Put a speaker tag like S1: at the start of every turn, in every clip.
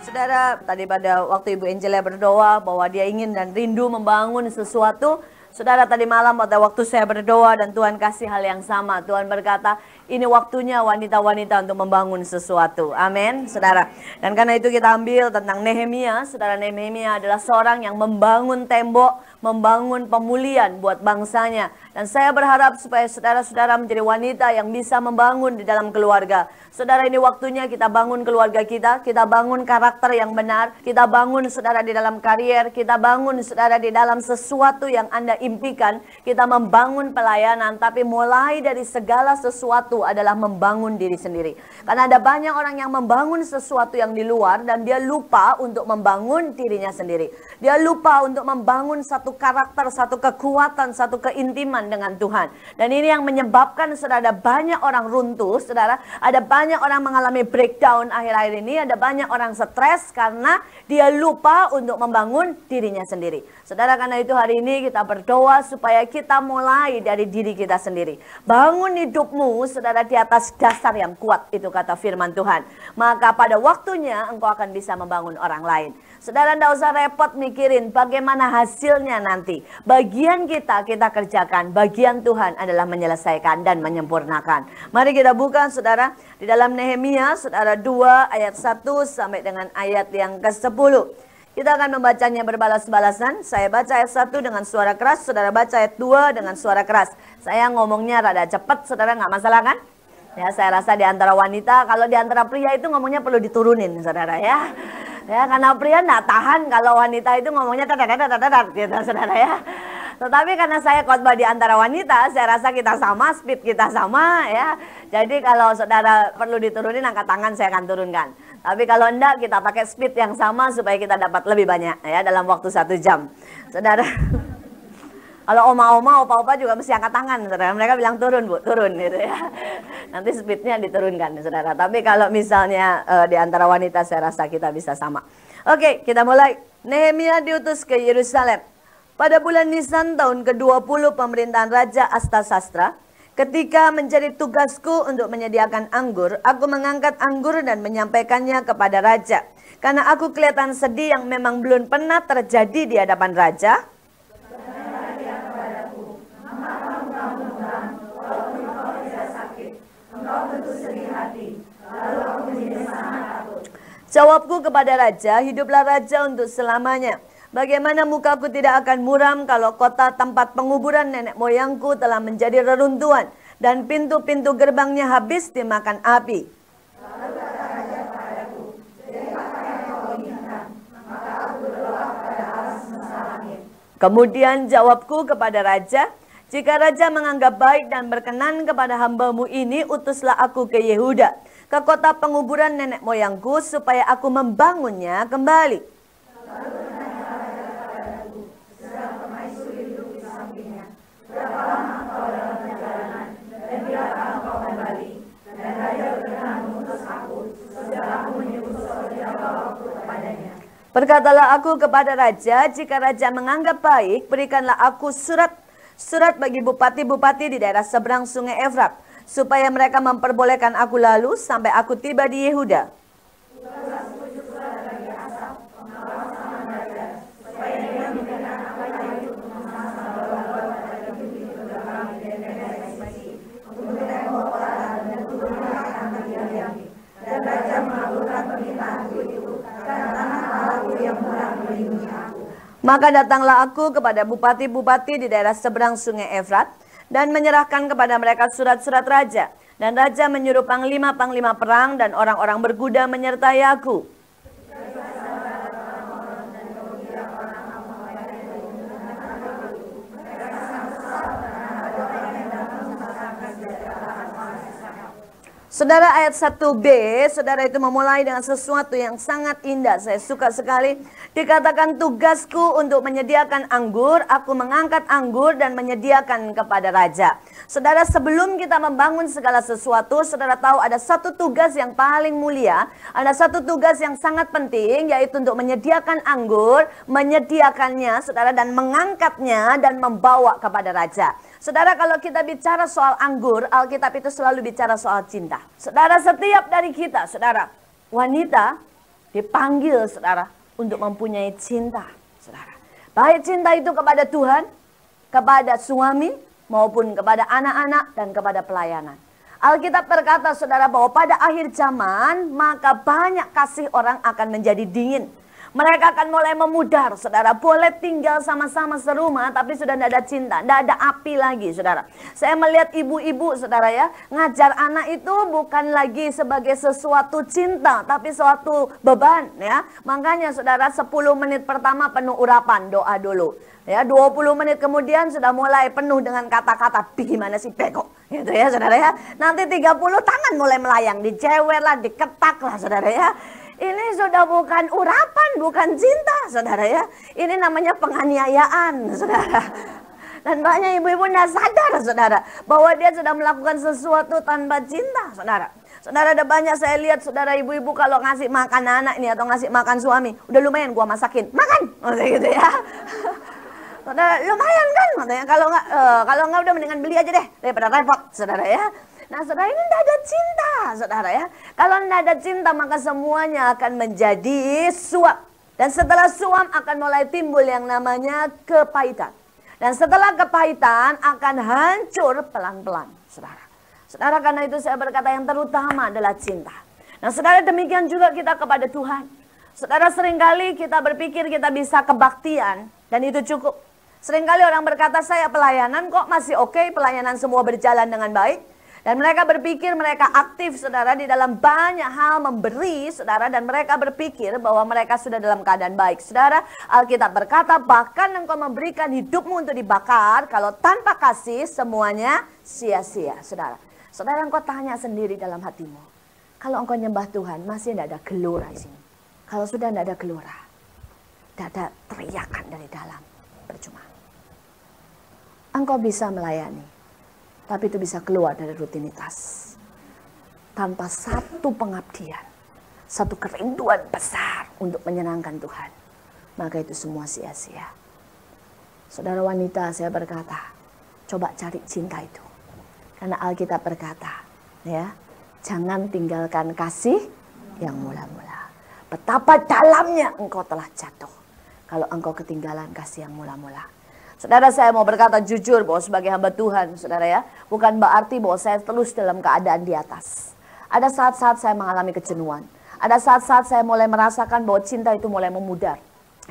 S1: Saudara, tadi pada waktu Ibu Angela berdoa bahwa dia ingin dan rindu membangun sesuatu. Saudara, tadi malam pada waktu saya berdoa dan Tuhan kasih hal yang sama. Tuhan berkata, ini waktunya wanita-wanita untuk membangun sesuatu. Amin, saudara. Dan karena itu kita ambil tentang Nehemia. Saudara, Nehemia adalah seorang yang membangun tembok, membangun pemulihan buat bangsanya. Dan saya berharap supaya saudara-saudara menjadi wanita yang bisa membangun di dalam keluarga. Saudara, ini waktunya kita bangun keluarga kita bangun karakter yang benar, kita bangun saudara di dalam karier, kita bangun saudara di dalam sesuatu yang Anda impikan, kita membangun pelayanan, tapi mulai dari segala sesuatu adalah membangun diri sendiri. Karena ada banyak orang yang membangun sesuatu yang di luar dan dia lupa untuk membangun dirinya sendiri. Dia lupa untuk membangun satu karakter, satu kekuatan, satu keintiman dengan Tuhan. Dan ini yang menyebabkan saudara ada banyak orang runtuh, saudara, ada banyak orang mengalami breakdown akhir-akhir ini, ada banyak orang stres karena dia lupa untuk membangun dirinya sendiri. Saudara, karena itu hari ini kita berdoa supaya kita mulai dari diri kita sendiri. Bangun hidupmu, saudara, di atas dasar yang kuat, itu kata firman Tuhan. Maka pada waktunya engkau akan bisa membangun orang lain. Saudara, tidak usah repot mikirin bagaimana hasilnya nanti. Bagian kita kerjakan, bagian Tuhan adalah menyelesaikan dan menyempurnakan. Mari kita buka, saudara, di dalam Nehemia, saudara, 2 ayat 1 sampai dengan ayat yang ke-10. Kita akan membacanya berbalas-balasan. Saya baca ayat 1 dengan suara keras, saudara baca ayat 2 dengan suara keras. Saya ngomongnya rada cepat, saudara, nggak masalah kan? Ya, saya rasa di antara wanita, kalau di antara pria itu ngomongnya perlu diturunin, saudara ya. Ya, karena pria nggak tahan kalau wanita itu ngomongnya dadar gitu, saudara ya. Tetapi karena saya khotbah di antara wanita, saya rasa kita sama, speed kita sama ya. Jadi kalau saudara perlu diturunin, angkat tangan, saya akan turunkan. Tapi kalau enggak, kita pakai speed yang sama supaya kita dapat lebih banyak ya dalam waktu 1 jam. Saudara, kalau oma-oma, opa-opa juga mesti angkat tangan, saudara. Mereka bilang turun, Bu, turun gitu ya. Nanti speednya diturunkan, saudara. Tapi kalau misalnya di antara wanita, saya rasa kita bisa sama. Oke, kita mulai. Nehemia diutus ke Yerusalem. Pada bulan Nisan tahun ke-20 pemerintahan Raja Astasastra, ketika menjadi tugasku untuk menyediakan anggur, aku mengangkat anggur dan menyampaikannya kepada Raja. Karena aku kelihatan sedih yang memang belum pernah terjadi di hadapan Raja. Jawabku kepada Raja, hiduplah Raja untuk selamanya. Bagaimana mukaku tidak akan muram kalau kota tempat penguburan nenek moyangku telah menjadi reruntuhan dan pintu-pintu gerbangnya habis dimakan api. Kemudian jawabku kepada Raja, jika Raja menganggap baik dan berkenan kepada hambamu ini, utuslah aku ke Yehuda, ke kota penguburan nenek moyangku, supaya aku membangunnya kembali. Berkatalah aku kepada Raja, jika Raja menganggap baik, berikanlah aku surat bagi bupati-bupati di daerah seberang sungai Efrat, supaya mereka memperbolehkan aku lalu sampai aku tiba di Yehuda. Maka datanglah aku kepada bupati-bupati di daerah seberang sungai Efrat dan menyerahkan kepada mereka surat-surat raja. Dan raja menyuruh panglima-panglima perang dan orang-orang berkuda menyertai aku. Saudara, ayat 1b, saudara, itu memulai dengan sesuatu yang sangat indah. Saya suka sekali. Dikatakan tugasku untuk menyediakan anggur, aku mengangkat anggur dan menyediakan kepada raja. Saudara, sebelum kita membangun segala sesuatu, saudara tahu ada satu tugas yang paling mulia, ada satu tugas yang sangat penting, yaitu untuk menyediakan anggur, menyediakannya, saudara, dan mengangkatnya dan membawa kepada raja. Saudara, kalau kita bicara soal anggur, Alkitab itu selalu bicara soal cinta. Saudara, setiap dari kita, saudara, wanita, dipanggil saudara untuk mempunyai cinta saudara. Baik cinta itu kepada Tuhan, kepada suami, maupun kepada anak-anak dan kepada pelayanan. Alkitab berkata saudara bahwa pada akhir zaman maka banyak kasih orang akan menjadi dingin. Mereka akan mulai memudar, saudara. Boleh tinggal sama-sama serumah, tapi sudah tidak ada cinta, tidak ada api lagi, saudara. Saya melihat ibu-ibu, saudara ya, ngajar anak itu bukan lagi sebagai sesuatu cinta, tapi suatu beban, ya. Makanya, saudara, 10 menit pertama penuh urapan, doa dulu. Ya, 20 menit kemudian sudah mulai penuh dengan kata-kata, gimana sih beko, gitu ya, saudara ya. Nanti 30 tangan mulai melayang, dicewer lah, diketak lah, saudara ya. Ini sudah bukan urapan, bukan cinta, saudara ya. Ini namanya penganiayaan, saudara. Dan banyak ibu-ibu tidak sadar, saudara, bahwa dia sudah melakukan sesuatu tanpa cinta, saudara. Saudara, ada banyak saya lihat, saudara, ibu-ibu kalau ngasih makan anak ini atau ngasih makan suami, udah lumayan gua masakin, makan, gitu ya. Saudara, lumayan kan, katanya. Kalau nggak udah mendingan beli aja deh daripada repot, saudara ya. Nah, saudara, ini tidak ada cinta, saudara ya. Kalau tidak ada cinta, maka semuanya akan menjadi suap. Dan setelah suap akan mulai timbul yang namanya kepahitan. Dan setelah kepahitan akan hancur pelan-pelan, saudara. Saudara, karena itu saya berkata yang terutama adalah cinta. Nah, saudara, demikian juga kita kepada Tuhan. Saudara, seringkali kita berpikir kita bisa kebaktian dan itu cukup. Seringkali orang berkata, saya pelayanan kok masih oke, pelayanan semua berjalan dengan baik. Dan mereka berpikir mereka aktif, saudara, di dalam banyak hal memberi, saudara. Dan mereka berpikir bahwa mereka sudah dalam keadaan baik. Saudara, Alkitab berkata, bahkan engkau memberikan hidupmu untuk dibakar, kalau tanpa kasih semuanya sia-sia, saudara. Saudara, engkau tanya sendiri dalam hatimu. Kalau engkau nyembah Tuhan, masih tidak ada gelora di sini. Kalau sudah tidak ada gelora, tidak ada teriakan dari dalam, percuma. Engkau bisa melayani. Tapi itu bisa keluar dari rutinitas. Tanpa satu pengabdian. Satu kerinduan besar untuk menyenangkan Tuhan. Maka itu semua sia-sia. Saudara wanita, saya berkata, coba cari cinta itu. Karena Alkitab berkata, ya, jangan tinggalkan kasih yang mula-mula. Betapa dalamnya engkau telah jatuh. Kalau engkau ketinggalan kasih yang mula-mula. Saudara, saya mau berkata jujur bahwa sebagai hamba Tuhan, saudara ya, bukan berarti bahwa saya terus dalam keadaan di atas. Ada saat-saat saya mengalami kejenuhan. Ada saat-saat saya mulai merasakan bahwa cinta itu mulai memudar.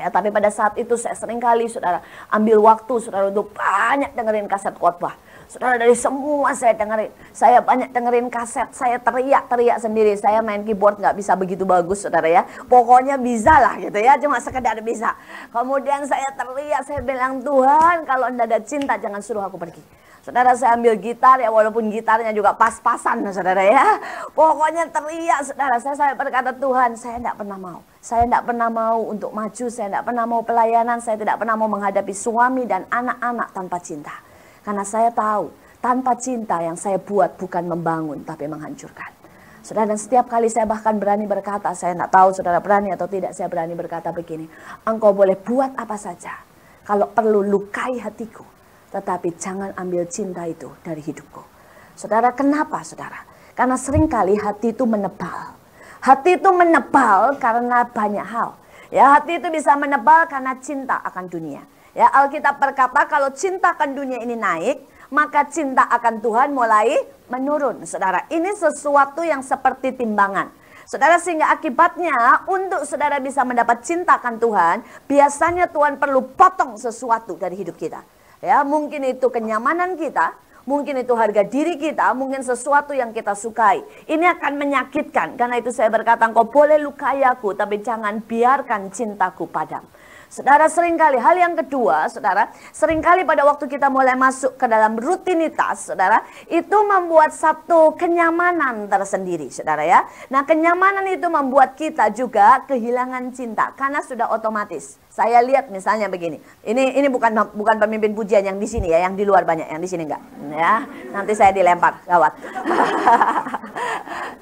S1: Ya, tapi pada saat itu saya seringkali, saudara, ambil waktu, saudara, untuk banyak dengerin kaset khotbah. Saudara, dari semua saya dengerin. Saya banyak dengerin kaset, saya teriak-teriak sendiri. Saya main keyboard nggak bisa begitu bagus, saudara ya. Pokoknya bisa lah gitu ya, cuma sekedar bisa. Kemudian saya teriak, saya bilang, Tuhan, kalau Anda ada cinta jangan suruh aku pergi. Saudara, saya ambil gitar ya, walaupun gitarnya juga pas-pasan, saudara ya. Pokoknya teriak, saudara. Saya berkata, Tuhan, saya tidak pernah mau. Saya tidak pernah mau untuk maju, saya tidak pernah mau pelayanan, saya tidak pernah mau menghadapi suami dan anak-anak tanpa cinta. Karena saya tahu, tanpa cinta yang saya buat bukan membangun, tapi menghancurkan. Saudara, dan setiap kali saya bahkan berani berkata, saya tidak tahu saudara berani atau tidak, saya berani berkata begini, engkau boleh buat apa saja, kalau perlu lukai hatiku, tetapi jangan ambil cinta itu dari hidupku. Saudara, kenapa saudara? Karena seringkali hati itu menebal. Hati itu menebal karena banyak hal. Ya, hati itu bisa menebal karena cinta akan dunia. Ya, Alkitab berkata kalau cinta akan dunia ini naik, maka cinta akan Tuhan mulai menurun. Saudara, ini sesuatu yang seperti timbangan. Saudara, sehingga akibatnya untuk saudara bisa mendapat cinta akan Tuhan, biasanya Tuhan perlu potong sesuatu dari hidup kita. Ya, mungkin itu kenyamanan kita, mungkin itu harga diri kita, mungkin sesuatu yang kita sukai. Ini akan menyakitkan. Karena itu saya berkata, engkau boleh lukai aku, tapi jangan biarkan cintaku padam. Saudara, seringkali hal yang kedua, saudara, seringkali pada waktu kita mulai masuk ke dalam rutinitas, saudara, itu membuat satu kenyamanan tersendiri, saudara ya. Nah, kenyamanan itu membuat kita juga kehilangan cinta karena sudah otomatis. Saya lihat misalnya begini, ini bukan pemimpin pujian yang di sini ya, yang di luar banyak, yang di sini enggak, ya. Nanti saya dilempar, gawat.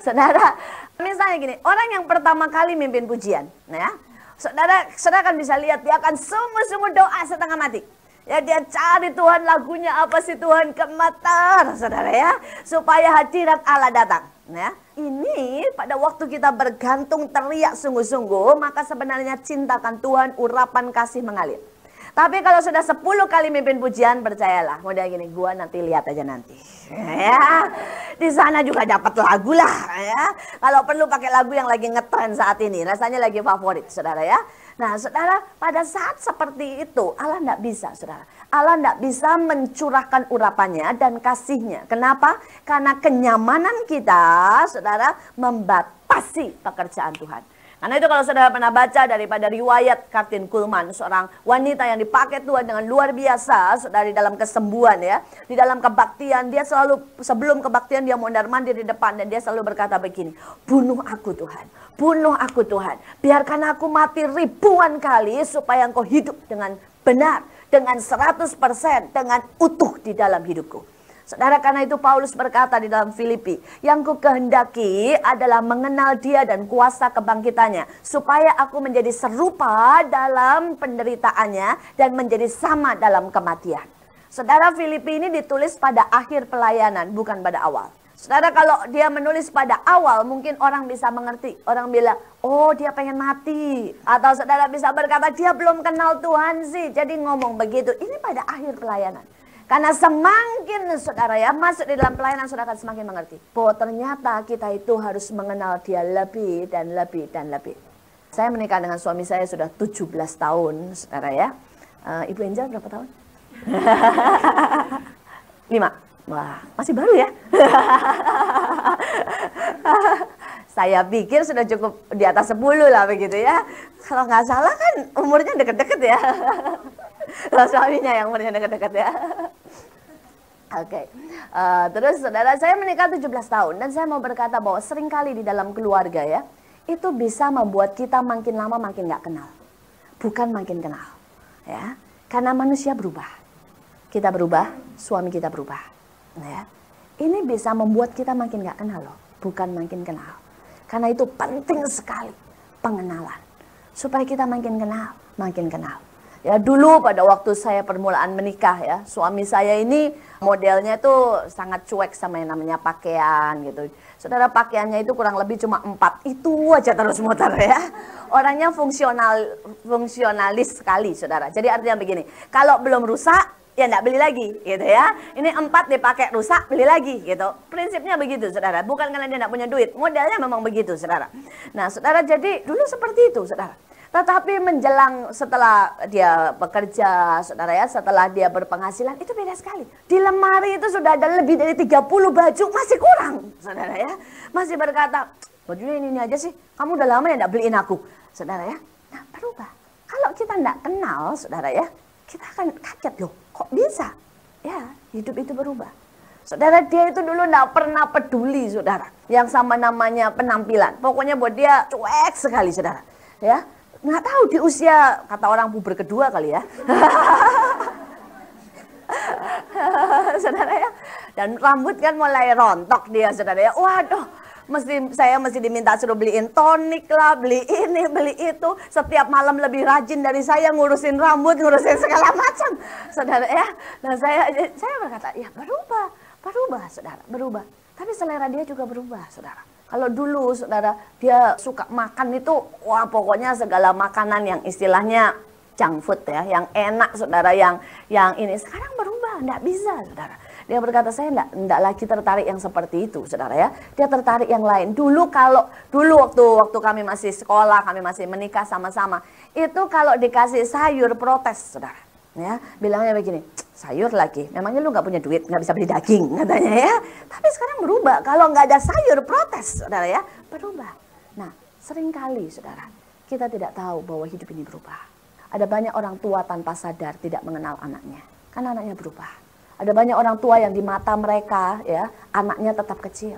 S1: Saudara, misalnya gini, orang yang pertama kali mimpin pujian, ya. Saudara kan bisa lihat dia akan sungguh-sungguh doa setengah mati. Ya, dia cari Tuhan, lagunya apa sih Tuhan, gemetar, saudara ya, supaya hadirat Allah datang. Ya, ini pada waktu kita bergantung teriak sungguh-sungguh, maka sebenarnya cintakan Tuhan, urapan kasih mengalir. Tapi kalau sudah 10 kali mimpin pujian, percayalah, model gini, gua nanti lihat aja nanti. Ya, di sana juga dapat lagu lah. Ya, kalau perlu pakai lagu yang lagi ngetren saat ini, rasanya lagi favorit, saudara ya. Nah, saudara, pada saat seperti itu, Allah tidak bisa, saudara. Allah tidak bisa mencurahkan urapannya dan kasihnya. Kenapa? Karena kenyamanan kita, saudara, membatasi pekerjaan Tuhan. Karena itu kalau saudara pernah baca daripada riwayat Kathryn Kuhlman, seorang wanita yang dipakai Tuhan dengan luar biasa, saudara, di dalam kesembuhan ya. Di dalam kebaktian, dia selalu, sebelum kebaktian dia mondar-mandir di depan dan dia selalu berkata begini, bunuh aku Tuhan, bunuh aku Tuhan. Biarkan aku mati ribuan kali supaya Engkau hidup dengan benar, dengan 100%, dengan utuh di dalam hidupku. Saudara, karena itu Paulus berkata di dalam Filipi, yang ku kehendaki adalah mengenal dia dan kuasa kebangkitannya, supaya aku menjadi serupa dalam penderitaannya dan menjadi sama dalam kematian. Saudara, Filipi ini ditulis pada akhir pelayanan, bukan pada awal. Saudara, kalau dia menulis pada awal, mungkin orang bisa mengerti. Orang bilang, oh dia pengen mati. Atau saudara bisa berkata, dia belum kenal Tuhan sih, jadi ngomong begitu. Ini pada akhir pelayanan. Karena semakin saudara ya masuk di dalam pelayanan, saudara akan semakin mengerti bahwa ternyata kita itu harus mengenal dia lebih dan lebih dan lebih. Saya menikah dengan suami saya sudah 17 tahun, saudara ya. Ibu Angel berapa tahun? 5. Wah, masih baru ya. Saya pikir sudah cukup di atas 10 lah begitu ya. Kalau nggak salah kan umurnya deket-deket ya. Kalau suaminya yang umurnya dekat-dekat ya. Oke. Terus saudara, saya menikah 17 tahun dan saya mau berkata bahwa seringkali di dalam keluarga ya, itu bisa membuat kita makin lama makin nggak kenal. Bukan makin kenal. Ya. Karena manusia berubah. Kita berubah, suami kita berubah. Ya. Ini bisa membuat kita makin nggak kenal loh, bukan makin kenal. Karena itu penting sekali pengenalan. Supaya kita makin kenal, makin kenal. Ya dulu pada waktu saya permulaan menikah ya, suami saya ini modelnya tuh sangat cuek sama yang namanya pakaian gitu. Saudara, pakaiannya itu kurang lebih cuma 4, itu aja terus muter ya. Orangnya fungsionalis sekali saudara. Jadi artinya begini, kalau belum rusak ya enggak beli lagi gitu ya. Ini 4 dipakai rusak, beli lagi gitu. Prinsipnya begitu saudara, bukan karena dia enggak punya duit, modelnya memang begitu saudara. Nah saudara, jadi dulu seperti itu saudara. Tetapi menjelang setelah dia bekerja, saudara ya, setelah dia berpenghasilan, itu beda sekali. Di lemari itu sudah ada lebih dari 30 baju, masih kurang, saudara ya. Masih berkata, bajunya ini aja sih, kamu udah lama ya enggak beliin aku, saudara ya. Nah berubah. Kalau kita enggak kenal, saudara ya, kita akan kaget loh, kok bisa? Ya, hidup itu berubah. Saudara, dia itu dulu enggak pernah peduli, saudara, yang sama namanya penampilan. Pokoknya buat dia cuek sekali, saudara. Ya. Nggak tahu di usia, kata orang puber kedua kali ya. Saudara ya. Dan rambut kan mulai rontok dia saudara ya. Waduh, saya mesti diminta suruh beliin tonik lah, beli ini, beli itu. Setiap malam lebih rajin dari saya ngurusin rambut, ngurusin segala macam. Saudara ya. Nah saya berkata, ya berubah saudara, berubah. Tapi selera dia juga berubah saudara. Kalau dulu saudara dia suka makan itu, wah pokoknya segala makanan yang istilahnya junk food ya, yang enak saudara, yang ini. Sekarang berubah, enggak bisa saudara. Dia berkata, saya enggak lagi tertarik yang seperti itu saudara ya. Dia tertarik yang lain. Dulu waktu kami masih sekolah, kami masih menikah sama-sama, itu kalau dikasih sayur protes saudara. Ya, bilangnya begini, sayur lagi, memangnya lu nggak punya duit, nggak bisa beli daging katanya ya. Tapi sekarang berubah, kalau nggak ada sayur protes saudara ya, berubah. Nah seringkali saudara, kita tidak tahu bahwa hidup ini berubah. Ada banyak orang tua tanpa sadar tidak mengenal anaknya, karena anaknya berubah. Ada banyak orang tua yang di mata mereka ya, anaknya tetap kecil.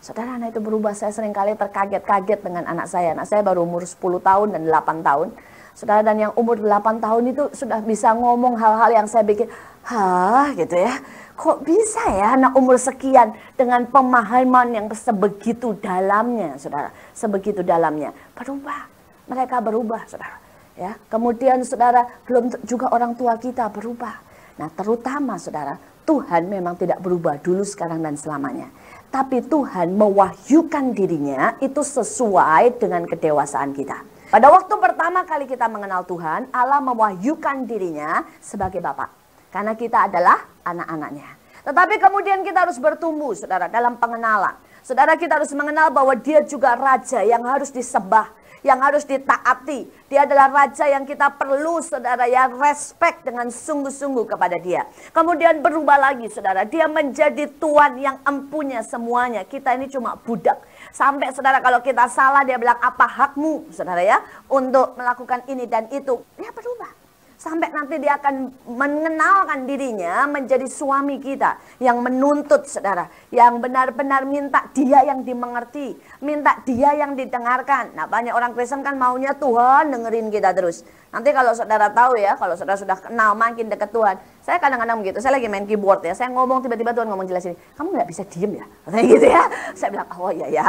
S1: Saudara, anak itu berubah. Saya seringkali terkaget-kaget dengan anak saya baru umur 10 tahun dan 8 tahun. Saudara, dan yang umur 8 tahun itu sudah bisa ngomong hal-hal yang saya bikin, hah gitu ya. Kok bisa ya anak umur sekian dengan pemahaman yang sebegitu dalamnya, saudara. Sebegitu dalamnya. Berubah. Mereka berubah, saudara. Ya, kemudian saudara, belum juga orang tua kita berubah. Nah terutama saudara, Tuhan memang tidak berubah dulu, sekarang, dan selamanya. Tapi Tuhan mewahyukan dirinya itu sesuai dengan kedewasaan kita. Pada waktu pertama kali kita mengenal Tuhan, Allah mewahyukan dirinya sebagai Bapa. Karena kita adalah anak-anaknya. Tetapi kemudian kita harus bertumbuh, saudara, dalam pengenalan. Saudara, kita harus mengenal bahwa dia juga Raja yang harus disembah, yang harus ditaati. Dia adalah Raja yang kita perlu, saudara, ya, respect dengan sungguh-sungguh kepada dia. Kemudian berubah lagi, saudara. Dia menjadi Tuan yang empunya semuanya. Kita ini cuma budak. Sampai, saudara, kalau kita salah, dia bilang, apa hakmu, saudara, ya, untuk melakukan ini dan itu. Dia berubah. Sampai nanti dia akan mengenalkan dirinya menjadi suami kita. Yang menuntut, saudara. Yang benar-benar minta dia yang dimengerti. Minta dia yang didengarkan. Nah, banyak orang Kristen kan maunya Tuhan dengerin kita terus. Nanti kalau saudara tahu ya, kalau saudara sudah kenal makin dekat Tuhan. Saya kadang-kadang begitu, saya lagi main keyboard ya. Saya ngomong, tiba-tiba Tuhan ngomong jelas ini. Kamu nggak bisa diem ya? Katanya gitu ya. Saya bilang, oh iya ya.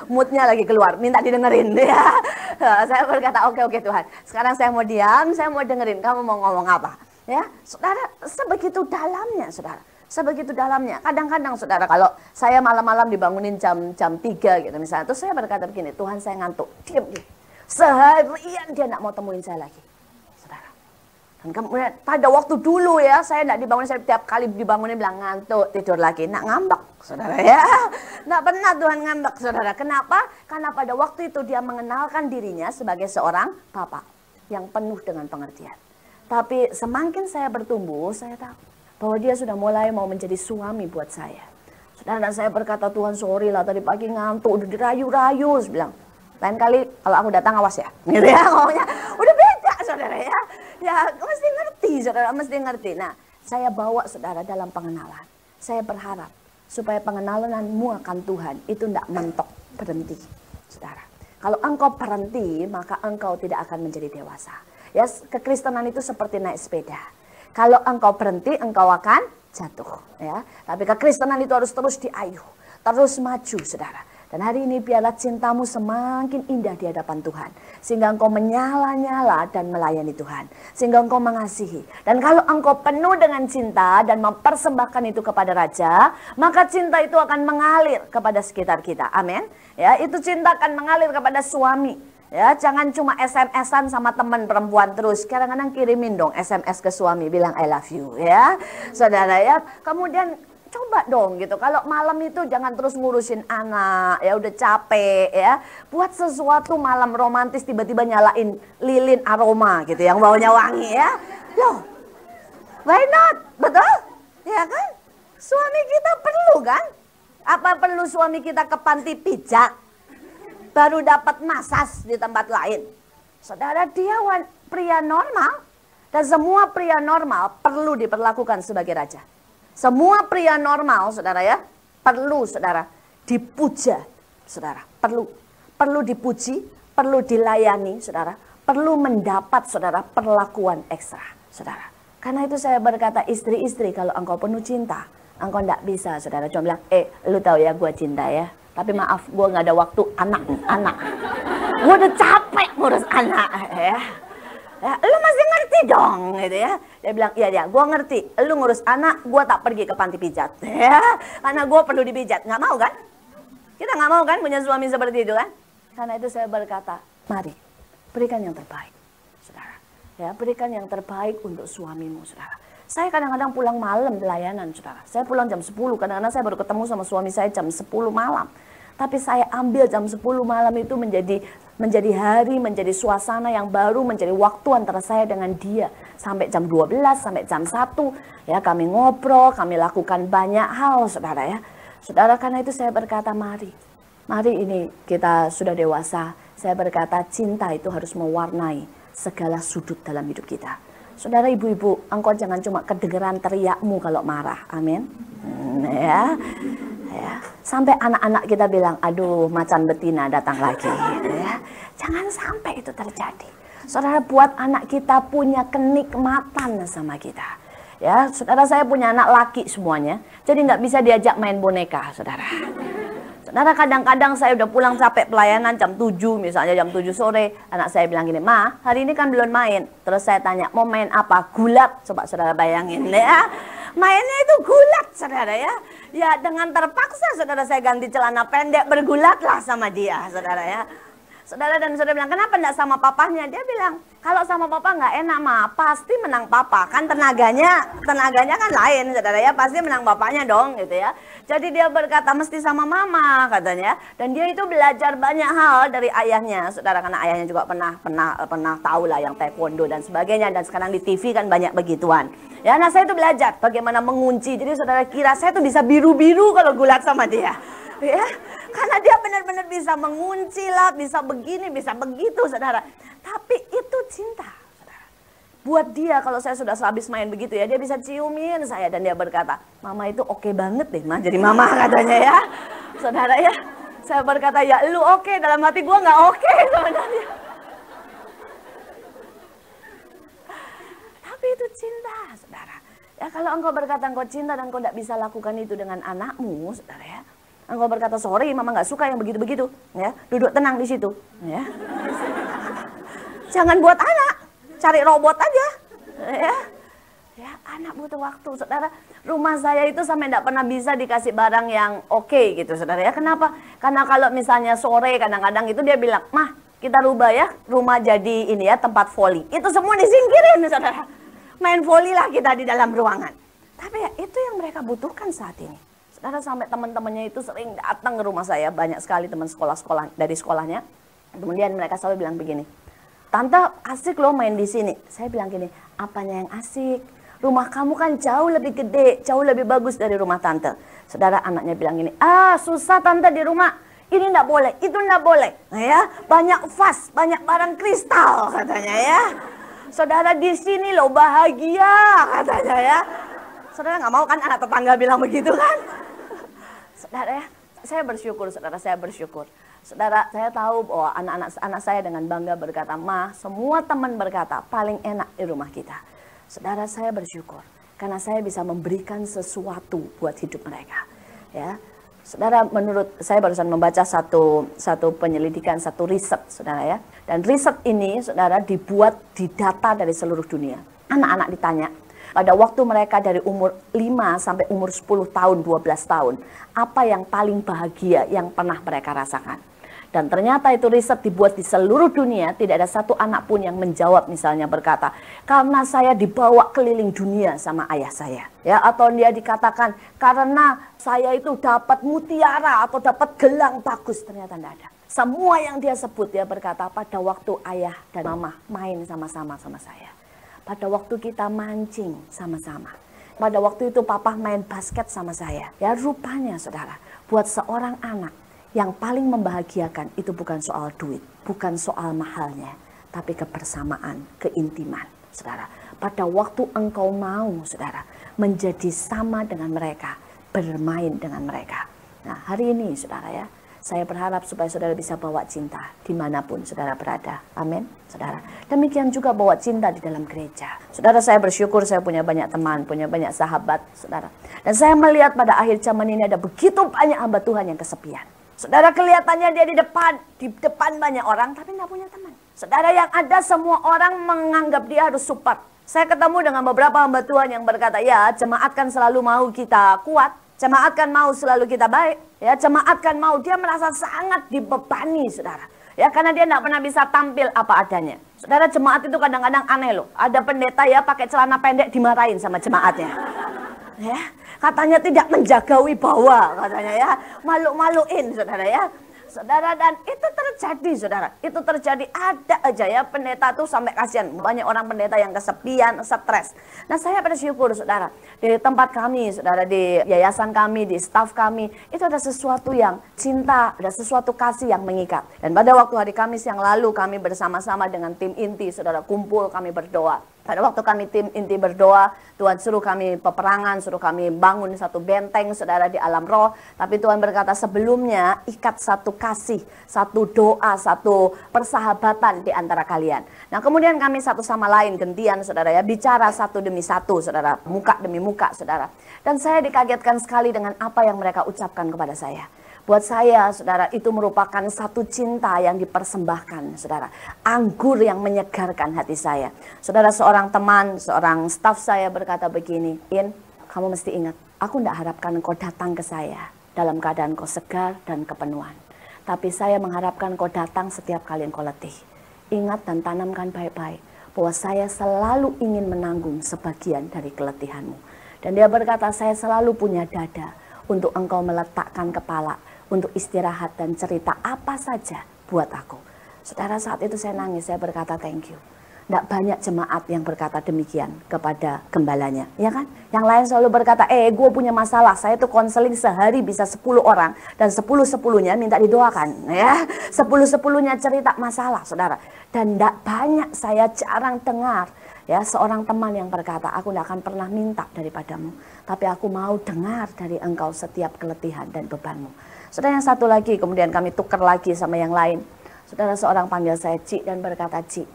S1: Moodnya lagi keluar, minta didengerin ya. Saya berkata, oke Tuhan. Sekarang saya mau diam, saya mau dengerin. Kamu mau ngomong apa? Ya, saudara, sebegitu dalamnya, saudara. Sebegitu dalamnya. Kadang-kadang, saudara, kalau saya malam-malam dibangunin jam 3 gitu misalnya. Terus saya berkata begini, Tuhan saya ngantuk. Diam. Seharian dia nggak mau temuin saya lagi. Saudara. Dan kemudian pada waktu dulu ya, saya nggak dibangunin, saya tiap kali dibangunin bilang ngantuk, tidur lagi. Nggak ngambek, saudara ya. Nggak pernah Tuhan ngambek, saudara. Kenapa? Karena pada waktu itu dia mengenalkan dirinya sebagai seorang Bapa yang penuh dengan pengertian. Tapi semakin saya bertumbuh, saya tahu bahwa dia sudah mulai mau menjadi suami buat saya. Saudara, dan saya berkata, Tuhan sorry lah tadi pagi ngantuk, udah dirayu-rayu. Saya bilang, lain kali kalau aku datang awas ya. Gitu ya ngomongnya. Udah beda, saudara ya. Ya mesti ngerti, saudara, mesti ngerti. Nah, saya bawa saudara dalam pengenalan. Saya berharap supaya pengenalanmu akan Tuhan itu tidak mentok, berhenti, saudara. Kalau engkau berhenti, maka engkau tidak akan menjadi dewasa. Ya, kekristenan itu seperti naik sepeda. Kalau engkau berhenti, engkau akan jatuh. Ya, tapi kekristenan itu harus terus diayuh, terus maju, saudara. Dan hari ini biarlah cintamu semakin indah di hadapan Tuhan. Sehingga engkau menyala-nyala dan melayani Tuhan. Sehingga engkau mengasihi. Dan kalau engkau penuh dengan cinta dan mempersembahkan itu kepada Raja, maka cinta itu akan mengalir kepada sekitar kita. Amin. Ya, itu cinta akan mengalir kepada suami. Ya, jangan cuma SMS-an sama teman perempuan terus. Kadang-kadang kirimin dong SMS ke suami, bilang I love you ya. Saudara ya, kemudian coba dong gitu. Kalau malam itu jangan terus ngurusin anak, ya udah capek ya. Buat sesuatu malam romantis, tiba-tiba nyalain lilin aroma gitu yang baunya wangi ya. Loh, why not? Betul? Ya kan? Suami kita perlu kan? Apa perlu suami kita ke panti pijat? Baru dapat masas di tempat lain. Saudara, dia pria normal. Dan semua pria normal perlu diperlakukan sebagai raja. Semua pria normal, saudara ya, perlu, saudara, dipuja, saudara. Perlu dipuji, perlu dilayani, saudara. Perlu mendapat, saudara, perlakuan ekstra, saudara. Karena itu saya berkata, istri-istri, kalau engkau penuh cinta, engkau tidak bisa, saudara. Cuma bilang, lu tahu ya, gue cinta ya. Tapi maaf, gue gak ada waktu anak. Gue udah capek ngurus anak ya. Ya, lu masih ngerti dong gitu ya. Dia bilang, iya gue ngerti. Lu ngurus anak, gue tak pergi ke panti pijat ya. Karena gue perlu dipijat. Gak mau kan? Kita gak mau kan punya suami seperti itu kan? Karena itu saya berkata, mari berikan yang terbaik, saudara. Ya, berikan yang terbaik untuk suamimu, saudara. Saya kadang-kadang pulang malam pelayanan, saudara. Saya pulang jam 10, kadang-kadang saya baru ketemu sama suami saya jam 10 malam. Tapi saya ambil jam 10 malam itu menjadi hari, menjadi suasana yang baru, menjadi waktu antara saya dengan dia. Sampai jam 12, sampai jam 1. Ya, kami ngobrol, kami lakukan banyak hal, saudara ya. Saudara, karena itu saya berkata, mari ini kita sudah dewasa. Saya berkata, cinta itu harus mewarnai segala sudut dalam hidup kita. Saudara, ibu-ibu, engkau jangan cuma kedengeran teriakmu kalau marah. Amin. Ya. Sampai anak-anak kita bilang, aduh macan betina datang lagi. Ya. Jangan sampai itu terjadi. Saudara, buat anak kita punya kenikmatan sama kita. Ya, saudara, saya punya anak laki semuanya. Jadi nggak bisa diajak main boneka, saudara. Saudara, kadang-kadang saya udah pulang capek pelayanan jam 7, misalnya jam 7 sore. Anak saya bilang gini, Ma, hari ini kan belum main. Terus saya tanya, mau main apa? Gulat. Coba saudara bayangin ya. Mainnya itu gulat, saudara ya. Ya dengan terpaksa saudara saya ganti celana pendek, bergulatlah sama dia saudara ya. Saudara dan saudara bilang, kenapa enggak sama papahnya? Dia bilang, kalau sama papa nggak enak mah, pasti menang papa. Kan tenaganya kan lain saudara ya, pasti menang bapaknya dong gitu ya. Jadi dia berkata mesti sama mama katanya. Dan dia itu belajar banyak hal dari ayahnya saudara, karena ayahnya juga pernah tahu lah yang taekwondo dan sebagainya. Dan sekarang di TV kan banyak begituan. Ya, nah saya itu belajar bagaimana mengunci. Jadi saudara kira saya tuh bisa biru-biru kalau gulat sama dia. Ya, karena dia benar-benar bisa mengunci lah, bisa begini, bisa begitu saudara. Tapi itu cinta saudara. Buat dia kalau saya sudah habis main begitu ya, dia bisa ciumin saya dan dia berkata, mama itu oke banget deh mah jadi mama katanya ya. Saudara ya, saya berkata ya lu oke, dalam hati gua nggak oke sebenarnya. Tapi itu cinta saudara. Ya kalau engkau berkata engkau cinta dan engkau tidak bisa lakukan itu dengan anakmu saudara ya. Engkau berkata, sorry mama nggak suka yang begitu-begitu. Ya, duduk tenang di situ. Ya. Jangan buat anak, cari robot aja. Ya, anak butuh waktu. Saudara, rumah saya itu sampai tidak pernah bisa dikasih barang yang oke gitu saudara ya. Kenapa? Karena kalau misalnya sore kadang-kadang itu dia bilang, mah kita rubah ya, rumah jadi ini ya tempat voli. Itu semua disingkirin saudara. Main voli lah kita di dalam ruangan. Tapi ya itu yang mereka butuhkan saat ini. Saudara, sampai teman-temannya itu sering datang ke rumah saya, banyak sekali teman sekolah dari sekolahnya. Kemudian mereka selalu bilang begini, tante asik loh main di sini. Saya bilang gini, apanya yang asik? Rumah kamu kan jauh lebih gede, jauh lebih bagus dari rumah tante. Saudara, anaknya bilang gini, susah tante di rumah. Ini enggak boleh, itu enggak boleh. Nah, ya, banyak vas, banyak barang kristal katanya ya. Saudara, di sini loh bahagia katanya ya. Saudara nggak mau kan anak tetangga bilang begitu kan? Saudara ya, saya bersyukur saudara, saya bersyukur. Saudara, saya tahu bahwa anak saya dengan bangga berkata, ma, semua teman berkata paling enak di rumah kita. Saudara, saya bersyukur karena saya bisa memberikan sesuatu buat hidup mereka. Ya, saudara, menurut saya barusan membaca satu penyelidikan, satu riset, saudara ya. Dan riset ini, saudara, dibuat di data dari seluruh dunia. Anak-anak ditanya. Pada waktu mereka dari umur 5 sampai umur 10 tahun, 12 tahun. Apa yang paling bahagia yang pernah mereka rasakan. Dan ternyata itu riset dibuat di seluruh dunia. Tidak ada satu anak pun yang menjawab misalnya berkata, karena saya dibawa keliling dunia sama ayah saya. Ya, atau dia dikatakan, karena saya itu dapat mutiara atau dapat gelang bagus. Ternyata tidak ada. Semua yang dia sebut, dia berkata pada waktu ayah dan mama main sama-sama sama saya. Pada waktu kita mancing sama-sama. Pada waktu itu papa main basket sama saya. Ya rupanya saudara, buat seorang anak yang paling membahagiakan itu bukan soal duit, bukan soal mahalnya, tapi kebersamaan, keintiman. Saudara, pada waktu engkau mau saudara, menjadi sama dengan mereka, bermain dengan mereka. Nah hari ini saudara ya, saya berharap supaya saudara bisa bawa cinta dimanapun saudara berada. Amin, saudara. Demikian juga bawa cinta di dalam gereja. Saudara, saya bersyukur saya punya banyak teman, punya banyak sahabat, saudara. Dan saya melihat pada akhir zaman ini ada begitu banyak hamba Tuhan yang kesepian. Saudara, kelihatannya dia di depan banyak orang, tapi nggak punya teman. Saudara, yang ada semua orang menganggap dia harus support. Saya ketemu dengan beberapa hamba Tuhan yang berkata, ya jemaat kan selalu mau kita kuat. Jemaat kan mau selalu kita baik. Ya, jemaat kan mau, dia merasa sangat dibebani, saudara. Ya, karena dia tidak pernah bisa tampil apa adanya. Saudara, jemaat itu kadang-kadang aneh loh. Ada pendeta ya pakai celana pendek dimarahin sama jemaatnya. Ya, katanya tidak menjaga wibawa, katanya ya. Malu-maluin, saudara ya. Saudara, dan itu terjadi, saudara. Itu terjadi, ada aja ya pendeta tuh sampai kasihan. Banyak orang pendeta yang kesepian, stres. Nah, saya bersyukur, saudara. Di tempat kami, saudara, di yayasan kami, di staf kami, itu ada sesuatu yang cinta, ada sesuatu kasih yang mengikat. Dan pada waktu hari Kamis yang lalu, kami bersama-sama dengan tim inti, saudara, kumpul, kami berdoa. Pada waktu kami tim inti berdoa, Tuhan suruh kami peperangan, suruh kami bangun satu benteng, saudara, di alam roh. Tapi Tuhan berkata sebelumnya ikat satu kasih, satu doa, satu persahabatan di antara kalian. Nah kemudian kami satu sama lain gantian, saudara ya, bicara satu demi satu, saudara, muka demi muka, saudara. Dan saya dikagetkan sekali dengan apa yang mereka ucapkan kepada saya. Buat saya, saudara, itu merupakan satu cinta yang dipersembahkan, saudara. Anggur yang menyegarkan hati saya. Saudara, seorang teman, seorang staf saya berkata begini, In, kamu mesti ingat, Aku tidak harapkan engkau datang ke saya dalam keadaan engkau segar dan kepenuhan. Tapi saya mengharapkan engkau datang setiap kali engkau letih. Ingat dan tanamkan baik-baik bahwa saya selalu ingin menanggung sebagian dari keletihanmu. Dan dia berkata, saya selalu punya dada untuk engkau meletakkan kepala, untuk istirahat dan cerita apa saja buat aku. Saudara, saat itu saya nangis, saya berkata thank you. Tidak banyak jemaat yang berkata demikian kepada gembalanya, ya kan? Yang lain selalu berkata, gue punya masalah, saya tuh konseling sehari bisa 10 orang, dan 10-10-nya minta didoakan, ya. 10-10-nya cerita masalah, saudara. Dan tidak banyak, saya jarang dengar, ya, seorang teman yang berkata, aku tidak akan pernah minta daripadamu, tapi aku mau dengar dari engkau setiap keletihan dan bebanmu. Saudara, yang satu lagi, kemudian kami tukar lagi sama yang lain. Saudara, seorang panggil saya Ci dan berkata, Ci,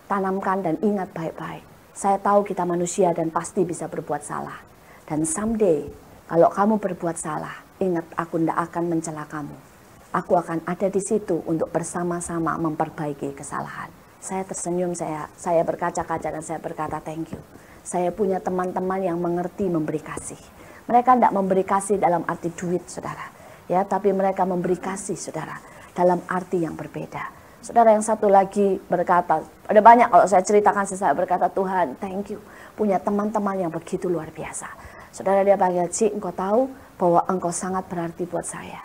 S1: tanamkan dan ingat baik-baik. Saya tahu kita manusia dan pasti bisa berbuat salah. Dan someday, kalau kamu berbuat salah, ingat aku tidak akan mencela kamu. Aku akan ada di situ untuk bersama-sama memperbaiki kesalahan. Saya tersenyum, saya berkaca-kaca dan saya berkata thank you. Saya punya teman-teman yang mengerti memberi kasih. Mereka tidak memberi kasih dalam arti duit, saudara. Ya, tapi mereka memberi kasih, saudara, dalam arti yang berbeda. Saudara, yang satu lagi berkata, ada banyak kalau saya ceritakan, saya berkata, Tuhan thank you, punya teman-teman yang begitu luar biasa. Saudara, dia panggil, Ci, engkau tahu bahwa engkau sangat berarti buat saya.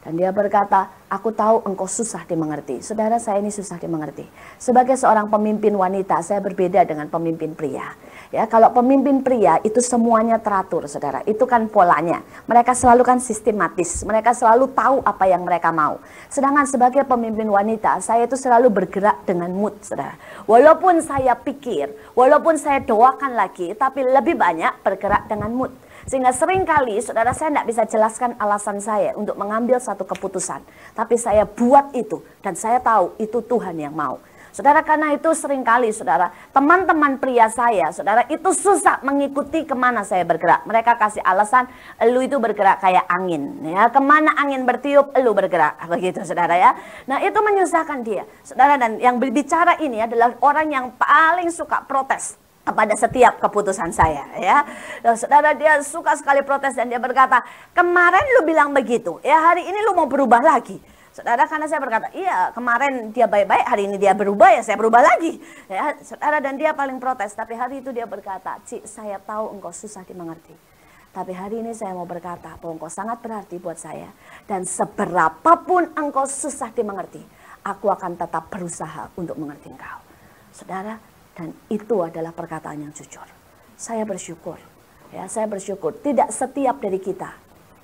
S1: Dan dia berkata, aku tahu engkau susah dimengerti. Saudara, saya ini susah dimengerti. Sebagai seorang pemimpin wanita, saya berbeda dengan pemimpin pria. Ya, kalau pemimpin pria itu semuanya teratur, saudara. Itu kan polanya. Mereka selalu kan sistematis. Mereka selalu tahu apa yang mereka mau. Sedangkan sebagai pemimpin wanita, saya itu selalu bergerak dengan mood, saudara. Walaupun saya pikir, walaupun saya doakan lagi, tapi lebih banyak bergerak dengan mood. Sehingga seringkali, saudara, saya tidak bisa jelaskan alasan saya untuk mengambil satu keputusan. Tapi saya buat itu, dan saya tahu itu Tuhan yang mau. Saudara, karena itu seringkali, saudara, teman-teman pria saya, saudara, itu susah mengikuti kemana saya bergerak. Mereka kasih alasan, elu itu bergerak kayak angin. Ya, kemana angin bertiup, elu bergerak. Begitu, saudara, ya. Nah, itu menyusahkan dia. Saudara, dan yang berbicara ini adalah orang yang paling suka protes pada setiap keputusan saya, ya. Dan saudara, dia suka sekali protes dan dia berkata, kemarin lu bilang begitu, ya hari ini lu mau berubah lagi. Saudara, karena saya berkata, iya kemarin dia baik-baik, hari ini dia berubah, ya saya berubah lagi. Ya, saudara, dan dia paling protes, tapi hari itu dia berkata, Ci, saya tahu engkau susah dimengerti. Tapi hari ini saya mau berkata bahwa engkau sangat berarti buat saya. Dan seberapapun engkau susah dimengerti, aku akan tetap berusaha untuk mengerti engkau. Saudara, dan itu adalah perkataan yang jujur. Saya bersyukur, ya saya bersyukur. Tidak setiap dari kita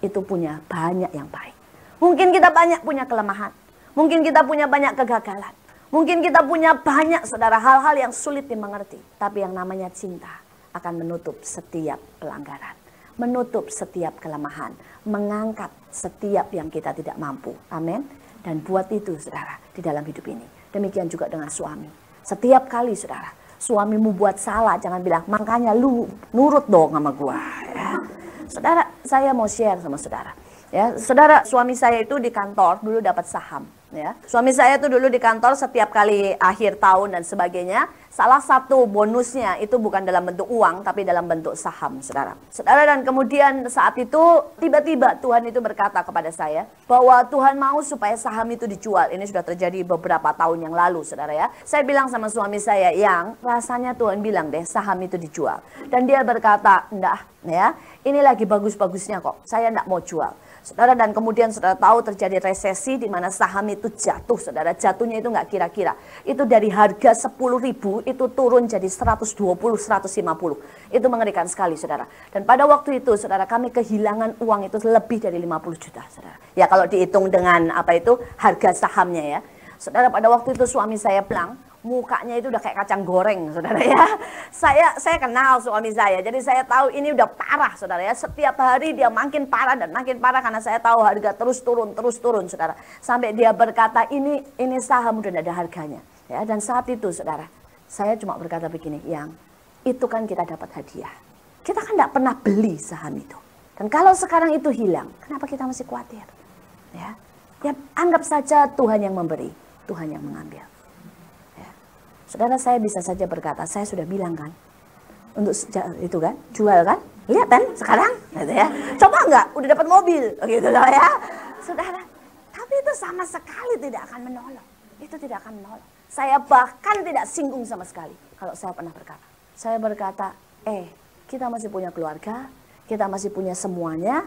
S1: itu punya banyak yang baik. Mungkin kita banyak punya kelemahan. Mungkin kita punya banyak kegagalan. Mungkin kita punya banyak, saudara, hal-hal yang sulit dimengerti. Tapi yang namanya cinta akan menutup setiap pelanggaran. Menutup setiap kelemahan. Mengangkat setiap yang kita tidak mampu. Amin. Dan buat itu, saudara, di dalam hidup ini. Demikian juga dengan suami. Setiap kali, saudara, suamimu buat salah, jangan bilang, makanya lu nurut dong sama gua. Ya. Saudara, saya mau share sama saudara. Ya, saudara, suami saya itu di kantor dulu dapat saham. Ya, suami saya itu dulu di kantor setiap kali akhir tahun dan sebagainya. Salah satu bonusnya itu bukan dalam bentuk uang, tapi dalam bentuk saham, saudara. Saudara, dan kemudian saat itu tiba-tiba Tuhan itu berkata kepada saya bahwa Tuhan mau supaya saham itu dijual. Ini sudah terjadi beberapa tahun yang lalu, saudara, ya. Saya bilang sama suami saya, yang rasanya Tuhan bilang deh saham itu dijual. Dan dia berkata, enggak, ya, ini lagi bagus-bagusnya kok, saya enggak mau jual. Saudara, dan kemudian saudara tahu terjadi resesi di mana saham itu jatuh, saudara. Jatuhnya itu nggak kira-kira. Itu dari harga 10.000 itu turun jadi 120, 150. Itu mengerikan sekali, saudara. Dan pada waktu itu, saudara, kami kehilangan uang itu lebih dari 50 juta, saudara. Ya, kalau dihitung dengan apa itu harga sahamnya, ya. Saudara, pada waktu itu suami saya pulang, mukanya itu udah kayak kacang goreng, saudara, ya. Saya kenal suami saya, jadi saya tahu ini udah parah, saudara, ya. Setiap hari dia makin parah dan makin parah karena saya tahu harga terus turun, saudara. Sampai dia berkata ini saham udah tidak ada harganya, ya. Dan saat itu, saudara, saya cuma berkata begini, yang itu kan kita dapat hadiah. Kita kan tidak pernah beli saham itu. Dan kalau sekarang itu hilang, kenapa kita masih khawatir? Ya, ya anggap saja Tuhan yang memberi, Tuhan yang mengambil. Saudara, saya bisa saja berkata, saya sudah bilang kan, untuk itu kan, jual kan, Lihat kan sekarang, gitu ya. Coba nggak, udah dapat mobil, gitu loh ya. Saudara, tapi itu sama sekali tidak akan menolong. Itu tidak akan menolong. Saya bahkan tidak singgung sama sekali kalau saya pernah berkata. Saya berkata, kita masih punya keluarga, kita masih punya semuanya,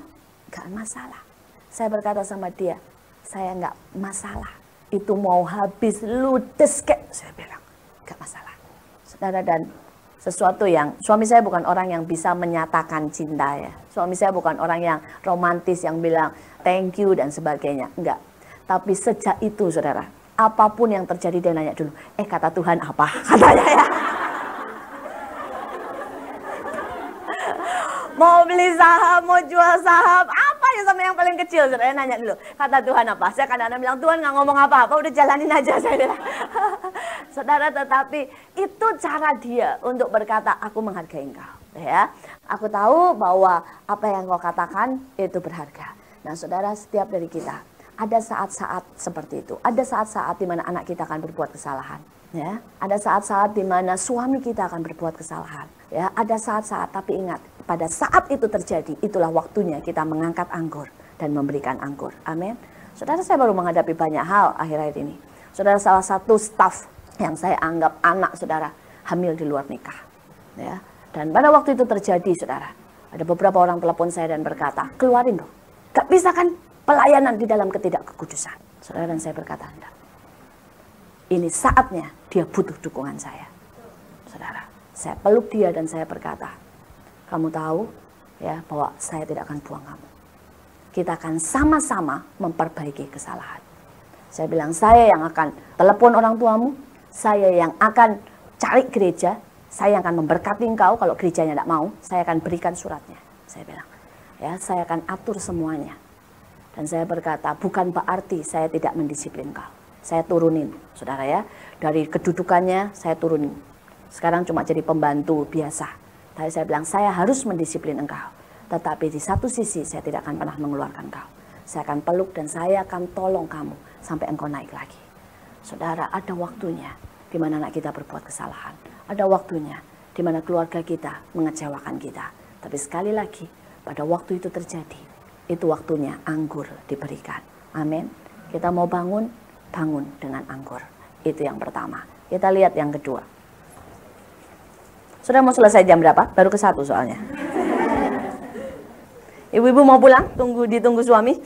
S1: nggak masalah. Saya berkata sama dia, saya nggak masalah. Itu mau habis ludes kayak, saya bilang, nggak masalah. Saudara, dan sesuatu yang, suami saya bukan orang yang bisa menyatakan cinta ya. Suami saya bukan orang yang romantis yang bilang thank you dan sebagainya. Enggak. Tapi sejak itu saudara, apapun yang terjadi dia nanya dulu, kata Tuhan apa? Katanya ya. Mau beli saham, mau jual saham, apa ya sama yang paling kecil? Saudara nanya dulu, kata Tuhan apa? Saya kadang-kadang bilang, Tuhan nggak ngomong apa-apa, udah jalanin aja saya bilang. Saudara, tetapi itu cara dia untuk berkata, aku menghargai engkau. Ya, aku tahu bahwa apa yang kau katakan itu berharga. Nah saudara, setiap dari kita ada saat-saat seperti itu. Ada saat-saat di mana anak kita akan berbuat kesalahan. Ya, ada saat-saat di mana suami kita akan berbuat kesalahan. Ya, ada saat-saat, tapi ingat, pada saat itu terjadi, itulah waktunya kita mengangkat anggur dan memberikan anggur. Amin. Saudara, saya baru menghadapi banyak hal akhir-akhir ini. Saudara, salah satu staf yang saya anggap anak saudara hamil di luar nikah. Ya, dan pada waktu itu terjadi, saudara, ada beberapa orang telepon saya dan berkata, keluarin dong. Gak bisa kan pelayanan di dalam ketidakkekudusan. Saudara, dan saya berkata, enggak. Ini saatnya dia butuh dukungan saya. Saudara, saya peluk dia dan saya berkata, kamu tahu ya bahwa saya tidak akan buang kamu. Kita akan sama-sama memperbaiki kesalahan. Saya bilang, saya yang akan telepon orang tuamu, saya yang akan cari gereja, saya yang akan memberkati engkau. Kalau gerejanya tidak mau, saya akan berikan suratnya. Saya bilang, ya, saya akan atur semuanya. Dan saya berkata, bukan berarti saya tidak mendisiplin engkau. Saya turunin, saudara ya, dari kedudukannya saya turunin. Sekarang cuma jadi pembantu biasa. Tapi saya bilang, saya harus mendisiplin engkau. Tetapi di satu sisi saya tidak akan pernah mengeluarkan engkau. Saya akan peluk dan saya akan tolong kamu sampai engkau naik lagi. Saudara, ada waktunya di mana anak kita berbuat kesalahan. Ada waktunya di mana keluarga kita mengecewakan kita. Tapi sekali lagi, pada waktu itu terjadi, itu waktunya anggur diberikan. Amin. Kita mau bangun, bangun dengan anggur. Itu yang pertama. Kita lihat yang kedua. Sudah mau selesai jam berapa? Baru ke 1 soalnya. Ibu-ibu mau pulang? Ditunggu suami.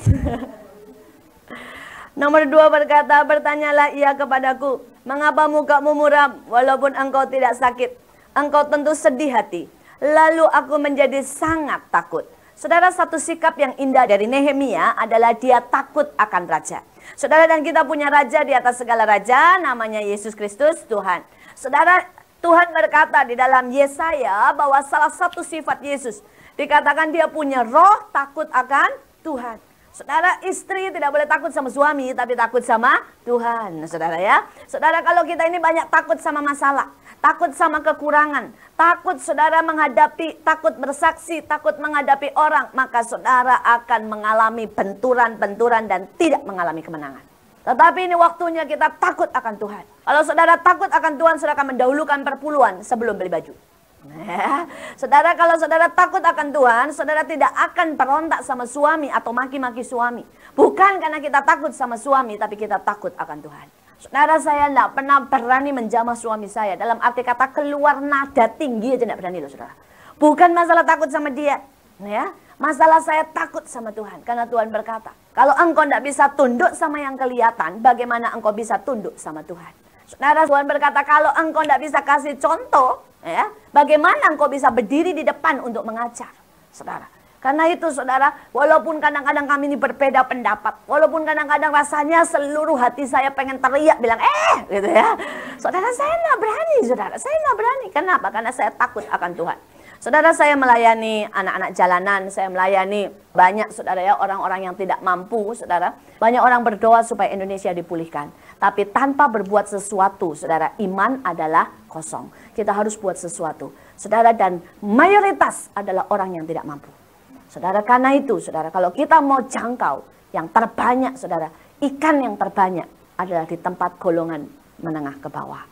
S1: Nomor 2 berkata, bertanyalah ia kepadaku, mengapa mukamu muram walaupun engkau tidak sakit? Engkau tentu sedih hati. Lalu aku menjadi sangat takut. Saudara, satu sikap yang indah dari Nehemia adalah dia takut akan raja. Saudara, dan kita punya raja di atas segala raja, namanya Yesus Kristus, Tuhan. Saudara, Tuhan berkata di dalam Yesaya bahwa salah satu sifat Yesus, dikatakan dia punya roh takut akan Tuhan. Saudara, istri tidak boleh takut sama suami, tapi takut sama Tuhan. Saudara ya, saudara, kalau kita ini banyak takut sama masalah, takut sama kekurangan, takut saudara menghadapi, takut bersaksi, takut menghadapi orang, maka saudara akan mengalami benturan-benturan dan tidak mengalami kemenangan. Tetapi ini waktunya kita takut akan Tuhan. Kalau saudara takut akan Tuhan, saudara akan mendahulukan perpuluhan sebelum beli baju. Nah, saudara, kalau saudara takut akan Tuhan, saudara tidak akan berontak sama suami atau maki-maki suami. Bukan karena kita takut sama suami, tapi kita takut akan Tuhan. Saudara, saya tidak pernah berani menjamah suami saya. Dalam arti kata keluar nada tinggi aja tidak berani loh saudara. Bukan masalah takut sama dia, ya. Masalah saya takut sama Tuhan. Karena Tuhan berkata, kalau engkau tidak bisa tunduk sama yang kelihatan, bagaimana engkau bisa tunduk sama Tuhan? Saudara, Tuhan berkata, kalau engkau tidak bisa kasih contoh, ya, bagaimana engkau bisa berdiri di depan untuk mengajar? Saudara, karena itu saudara, walaupun kadang-kadang kami ini berbeda pendapat, walaupun kadang-kadang rasanya seluruh hati saya pengen teriak, bilang, gitu ya. Saudara, saya nggak berani, saudara. Saya nggak berani. Kenapa? Karena saya takut akan Tuhan. Saudara, saya melayani anak-anak jalanan, saya melayani banyak saudara ya, orang-orang yang tidak mampu, saudara. Banyak orang berdoa supaya Indonesia dipulihkan. Tapi tanpa berbuat sesuatu, saudara, iman adalah kosong. Kita harus buat sesuatu. Saudara, dan mayoritas adalah orang yang tidak mampu. Saudara, karena itu, saudara, kalau kita mau jangkau yang terbanyak, saudara, ikan yang terbanyak adalah di tempat golongan menengah ke bawah.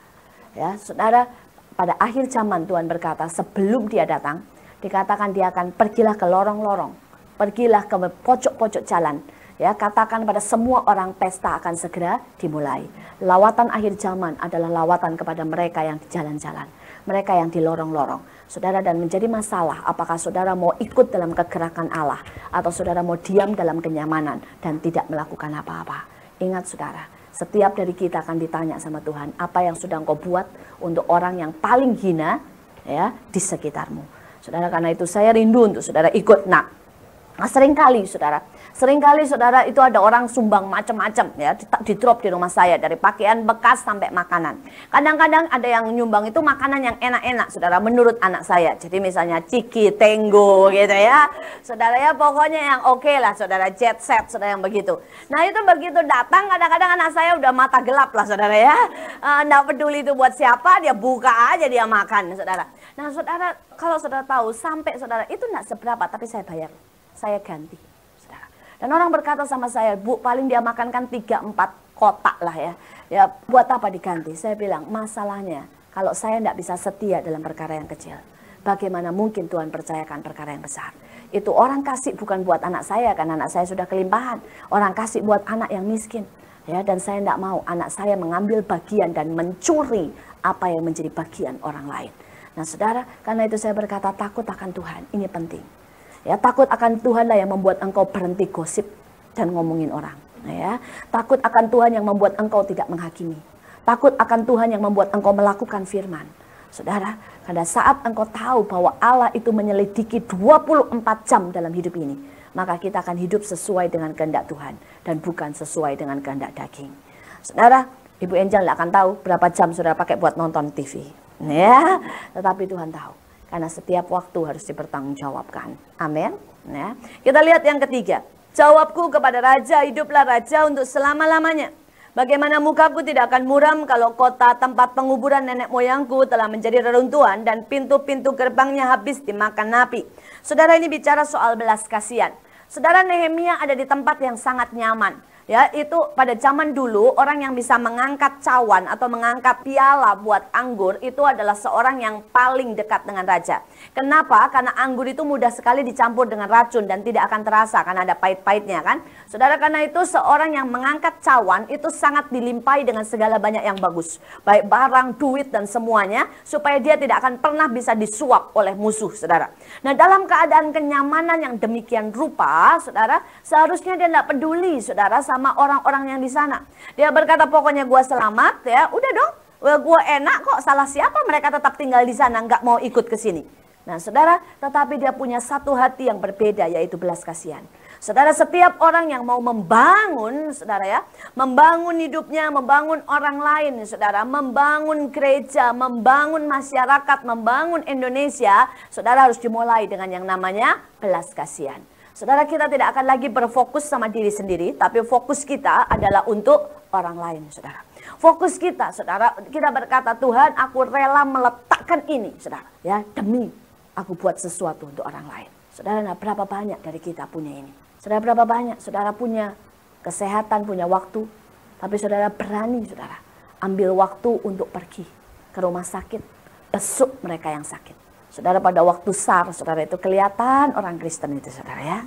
S1: Ya, saudara, pada akhir zaman Tuhan berkata, sebelum dia datang, Dikatakan dia akan pergilah ke lorong-lorong, pergilah ke pojok-pojok jalan. Ya, katakan pada semua orang pesta akan segera dimulai. Lawatan akhir zaman adalah lawatan kepada mereka yang di jalan-jalan, mereka yang di lorong-lorong. Saudara, dan menjadi masalah apakah saudara mau ikut dalam kegerakan Allah atau saudara mau diam dalam kenyamanan dan tidak melakukan apa-apa. Ingat saudara, setiap dari kita akan ditanya sama Tuhan, apa yang sudah engkau buat untuk orang yang paling hina ya di sekitarmu. Saudara, karena itu saya rindu untuk saudara ikut. Nah, seringkali saudara itu ada orang sumbang macam-macam ya, di drop di rumah saya, dari pakaian bekas sampai makanan. Kadang-kadang ada yang nyumbang itu makanan yang enak-enak saudara, menurut anak saya. Jadi misalnya ciki, tenggo gitu ya saudara ya, pokoknya yang oke lah saudara, jet set saudara yang begitu. Nah itu begitu datang, kadang-kadang anak saya udah mata gelap lah saudara ya, nggak peduli itu buat siapa, dia buka aja dia makan saudara. Nah saudara, kalau saudara tahu sampai saudara itu nggak seberapa, tapi saya bayar, saya ganti, saudara. Dan orang berkata sama saya, Bu, paling dia makan kan 3-4 kotak lah ya. Ya, buat apa diganti? Saya bilang, masalahnya kalau saya tidak bisa setia dalam perkara yang kecil, bagaimana mungkin Tuhan percayakan perkara yang besar? Itu orang kasih bukan buat anak saya, karena anak saya sudah kelimpahan. Orang kasih buat anak yang miskin. Ya, dan saya tidak mau anak saya mengambil bagian dan mencuri apa yang menjadi bagian orang lain. Nah saudara, karena itu saya berkata takut akan Tuhan, ini penting. Ya, takut akan Tuhanlah yang membuat engkau berhenti gosip dan ngomongin orang. Ya, takut akan Tuhan yang membuat engkau tidak menghakimi. Takut akan Tuhan yang membuat engkau melakukan firman. Saudara, pada saat engkau tahu bahwa Allah itu menyelidiki 24 jam dalam hidup ini, maka kita akan hidup sesuai dengan kehendak Tuhan dan bukan sesuai dengan kehendak daging. Saudara, Ibu Angel tidak akan tahu berapa jam saudara pakai buat nonton TV. Ya, tetapi Tuhan tahu. Karena setiap waktu harus dipertanggungjawabkan. Amin. Ya. Kita lihat yang ketiga. Jawabku kepada raja, hiduplah raja untuk selama-lamanya. Bagaimana mukaku tidak akan muram kalau kota tempat penguburan nenek moyangku telah menjadi reruntuhan dan pintu-pintu gerbangnya habis dimakan api. Saudara, ini bicara soal belas kasihan. Saudara, Nehemia ada di tempat yang sangat nyaman. Ya, itu pada zaman dulu orang yang bisa mengangkat cawan atau mengangkat piala buat anggur itu adalah seorang yang paling dekat dengan raja. Kenapa? Karena anggur itu mudah sekali dicampur dengan racun dan tidak akan terasa karena ada pahit-pahitnya kan. Saudara, karena itu seorang yang mengangkat cawan itu sangat dilimpahi dengan segala banyak yang bagus. Baik barang, duit dan semuanya, supaya dia tidak akan pernah bisa disuap oleh musuh, saudara. Nah, dalam keadaan kenyamanan yang demikian rupa, saudara, seharusnya dia tidak peduli, saudara, sama orang-orang yang di sana. Dia berkata, pokoknya gua selamat ya, udah dong, gua enak kok, salah siapa mereka tetap tinggal di sana, nggak mau ikut ke sini. Nah saudara, tetapi dia punya satu hati yang berbeda, yaitu belas kasihan. Saudara, setiap orang yang mau membangun, saudara ya, membangun hidupnya, membangun orang lain, saudara, membangun gereja, membangun masyarakat, membangun Indonesia, saudara harus dimulai dengan yang namanya belas kasihan. Saudara, kita tidak akan lagi berfokus sama diri sendiri, tapi fokus kita adalah untuk orang lain, saudara. Fokus kita, saudara, kita berkata, Tuhan, aku rela meletakkan ini, saudara, ya, demi aku buat sesuatu untuk orang lain. Saudara, nah, berapa banyak dari kita punya ini? Saudara, berapa banyak saudara punya kesehatan, punya waktu, tapi saudara berani, saudara, ambil waktu untuk pergi ke rumah sakit, besuk mereka yang sakit. Saudara, pada waktu SAR, saudara, itu kelihatan orang Kristen itu, saudara ya.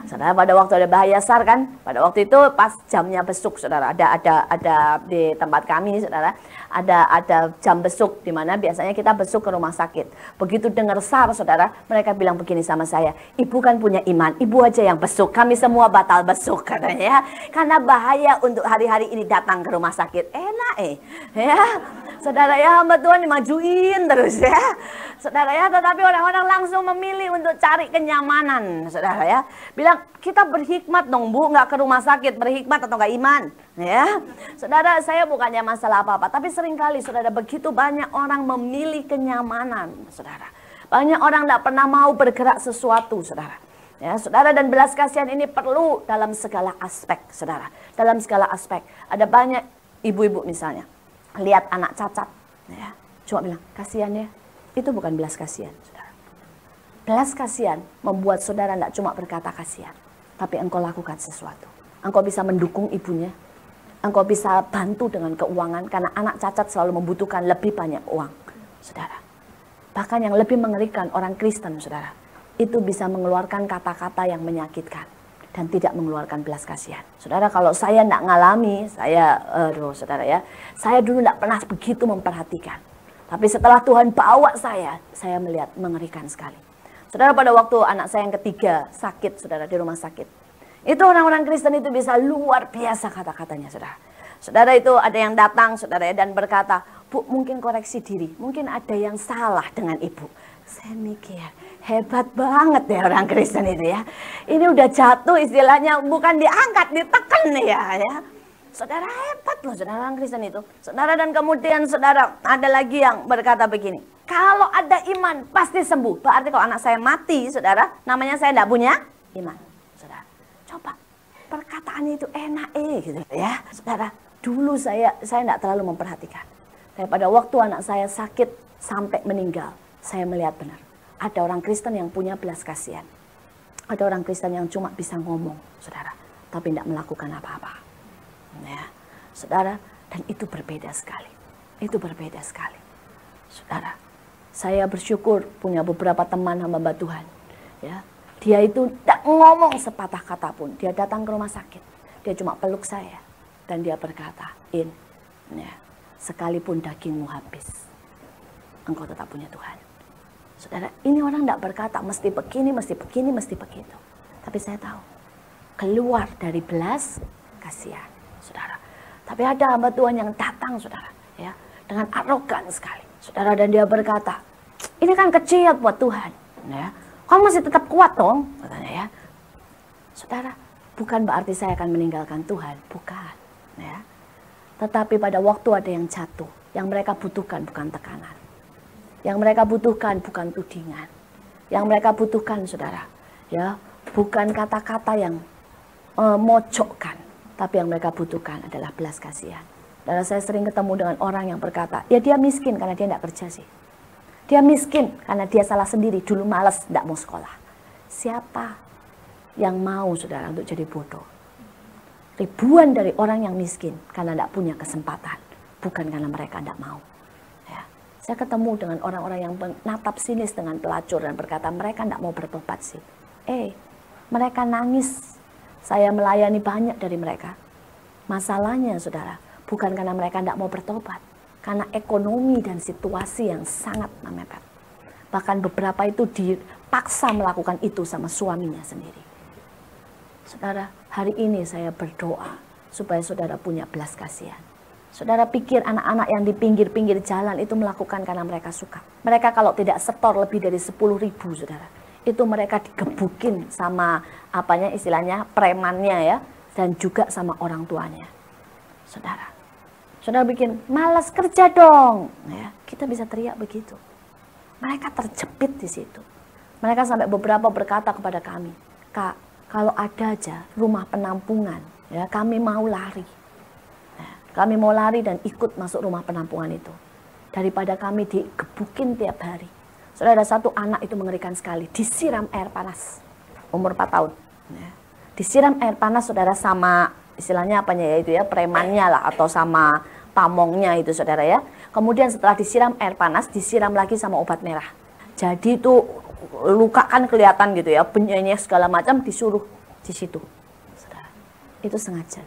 S1: Saudara, pada waktu ada bahaya SAR kan, pada waktu itu pas jamnya besuk, saudara, ada di tempat kami, saudara, ada jam besuk di mana biasanya kita besuk ke rumah sakit. Begitu dengar SAR, saudara, mereka bilang begini sama saya, ibu kan punya iman, ibu aja yang besuk, kami semua batal besuk, katanya ya. Karena bahaya untuk hari-hari ini datang ke rumah sakit. Enak ya. Saudara ya, hamba Tuhan dimajuin terus ya. Saudara ya, tetapi orang-orang langsung memilih untuk cari kenyamanan, saudara ya. Bilang, kita berhikmat dong Bu, nggak ke rumah sakit, berhikmat atau nggak iman, ya. Saudara, saya bukannya masalah apa-apa, tapi seringkali, saudara, begitu banyak orang memilih kenyamanan, saudara. Banyak orang nggak pernah mau bergerak sesuatu, saudara. Ya, saudara, dan belas kasihan ini perlu dalam segala aspek, saudara. Dalam segala aspek. Ada banyak ibu-ibu misalnya, lihat anak cacat, ya, cuma bilang, kasihan ya. Itu bukan belas kasihan, saudara. Belas kasihan membuat saudara tidak cuma berkata kasihan, tapi engkau lakukan sesuatu. Engkau bisa mendukung ibunya, engkau bisa bantu dengan keuangan, karena anak cacat selalu membutuhkan lebih banyak uang, saudara. Bahkan yang lebih mengerikan, orang Kristen, saudara, itu bisa mengeluarkan kata-kata yang menyakitkan dan tidak mengeluarkan belas kasihan. Saudara, kalau saya tidak ngalami, saudara ya, saya dulu tidak pernah begitu memperhatikan. Tapi setelah Tuhan bawa saya melihat mengerikan sekali. Saudara, pada waktu anak saya yang ketiga sakit, saudara, di rumah sakit, itu orang-orang Kristen itu bisa luar biasa kata-katanya, saudara. Saudara, itu ada yang datang, saudara ya, dan berkata, "Bu, mungkin koreksi diri, mungkin ada yang salah dengan ibu." Saya mikir, hebat banget ya orang Kristen itu ya. Ini udah jatuh istilahnya, bukan diangkat, ditekan ya. Saudara, hebat loh saudara orang Kristen itu. Saudara, dan kemudian saudara ada lagi yang berkata begini, kalau ada iman pasti sembuh. Berarti kalau anak saya mati, saudara, namanya saya tidak punya iman. Saudara, coba perkataannya itu enak gitu ya. Saudara, dulu saya tidak terlalu memperhatikan. Tapi pada waktu anak saya sakit sampai meninggal, saya melihat benar. Ada orang Kristen yang punya belas kasihan. Ada orang Kristen yang cuma bisa ngomong, saudara, tapi tidak melakukan apa-apa. Ya, saudara, dan itu berbeda sekali. Itu berbeda sekali. Saudara, saya bersyukur punya beberapa teman hamba Tuhan. Ya, dia itu tidak ngomong sepatah kata pun. Dia datang ke rumah sakit. Dia cuma peluk saya. Dan dia berkata, "In, ya, sekalipun dagingmu habis, engkau tetap punya Tuhan." Saudara, ini orang tidak berkata mesti begini, mesti begini, mesti begitu. Tapi saya tahu, keluar dari belas kasihan, saudara. Tapi ada hamba Tuhan yang datang, saudara, ya, dengan arogan sekali, saudara, dan dia berkata, "Ini kan kecil buat Tuhan, ya. Kamu masih tetap kuat dong," katanya ya. Saudara, bukan berarti saya akan meninggalkan Tuhan, bukan, ya. Tetapi pada waktu ada yang jatuh, yang mereka butuhkan bukan tekanan. Yang mereka butuhkan bukan tudingan. Yang mereka butuhkan, saudara, ya, bukan kata-kata yang mojokkan. Tapi yang mereka butuhkan adalah belas kasihan. Dan saya sering ketemu dengan orang yang berkata, ya dia miskin karena dia tidak kerja sih. Dia miskin karena dia salah sendiri, dulu malas tidak mau sekolah. Siapa yang mau, saudara, untuk jadi bodoh? Ribuan dari orang yang miskin karena tidak punya kesempatan. Bukan karena mereka tidak mau. Saya ketemu dengan orang-orang yang menatap sinis dengan pelacur dan berkata mereka tidak mau bertobat sih. Mereka nangis. Saya melayani banyak dari mereka. Masalahnya, saudara, bukan karena mereka tidak mau bertobat. Karena ekonomi dan situasi yang sangat mepet. Bahkan beberapa itu dipaksa melakukan itu sama suaminya sendiri. Saudara, hari ini saya berdoa supaya saudara punya belas kasihan. Saudara pikir anak-anak yang di pinggir-pinggir jalan itu melakukan karena mereka suka. Mereka kalau tidak setor lebih dari 10.000, saudara, itu mereka digebukin sama apanya istilahnya premannya ya, dan juga sama orang tuanya. Saudara bikin malas kerja dong, ya, kita bisa teriak begitu. Mereka terjepit di situ. Mereka sampai beberapa berkata kepada kami, "Kak, kalau ada aja rumah penampungan, ya, kami mau lari." Kami mau lari dan ikut masuk rumah penampungan itu. Daripada kami digebukin tiap hari. Saudara, ada satu anak itu mengerikan sekali. Disiram air panas. Umur 4 tahun. Disiram air panas, saudara, sama istilahnya apanya ya itu ya, premannya lah. Atau sama pamongnya itu, saudara ya. Kemudian setelah disiram air panas, disiram lagi sama obat merah. Jadi itu luka kan kelihatan gitu ya. Benyanya segala macam disuruh di situ. Saudara, itu sengaja.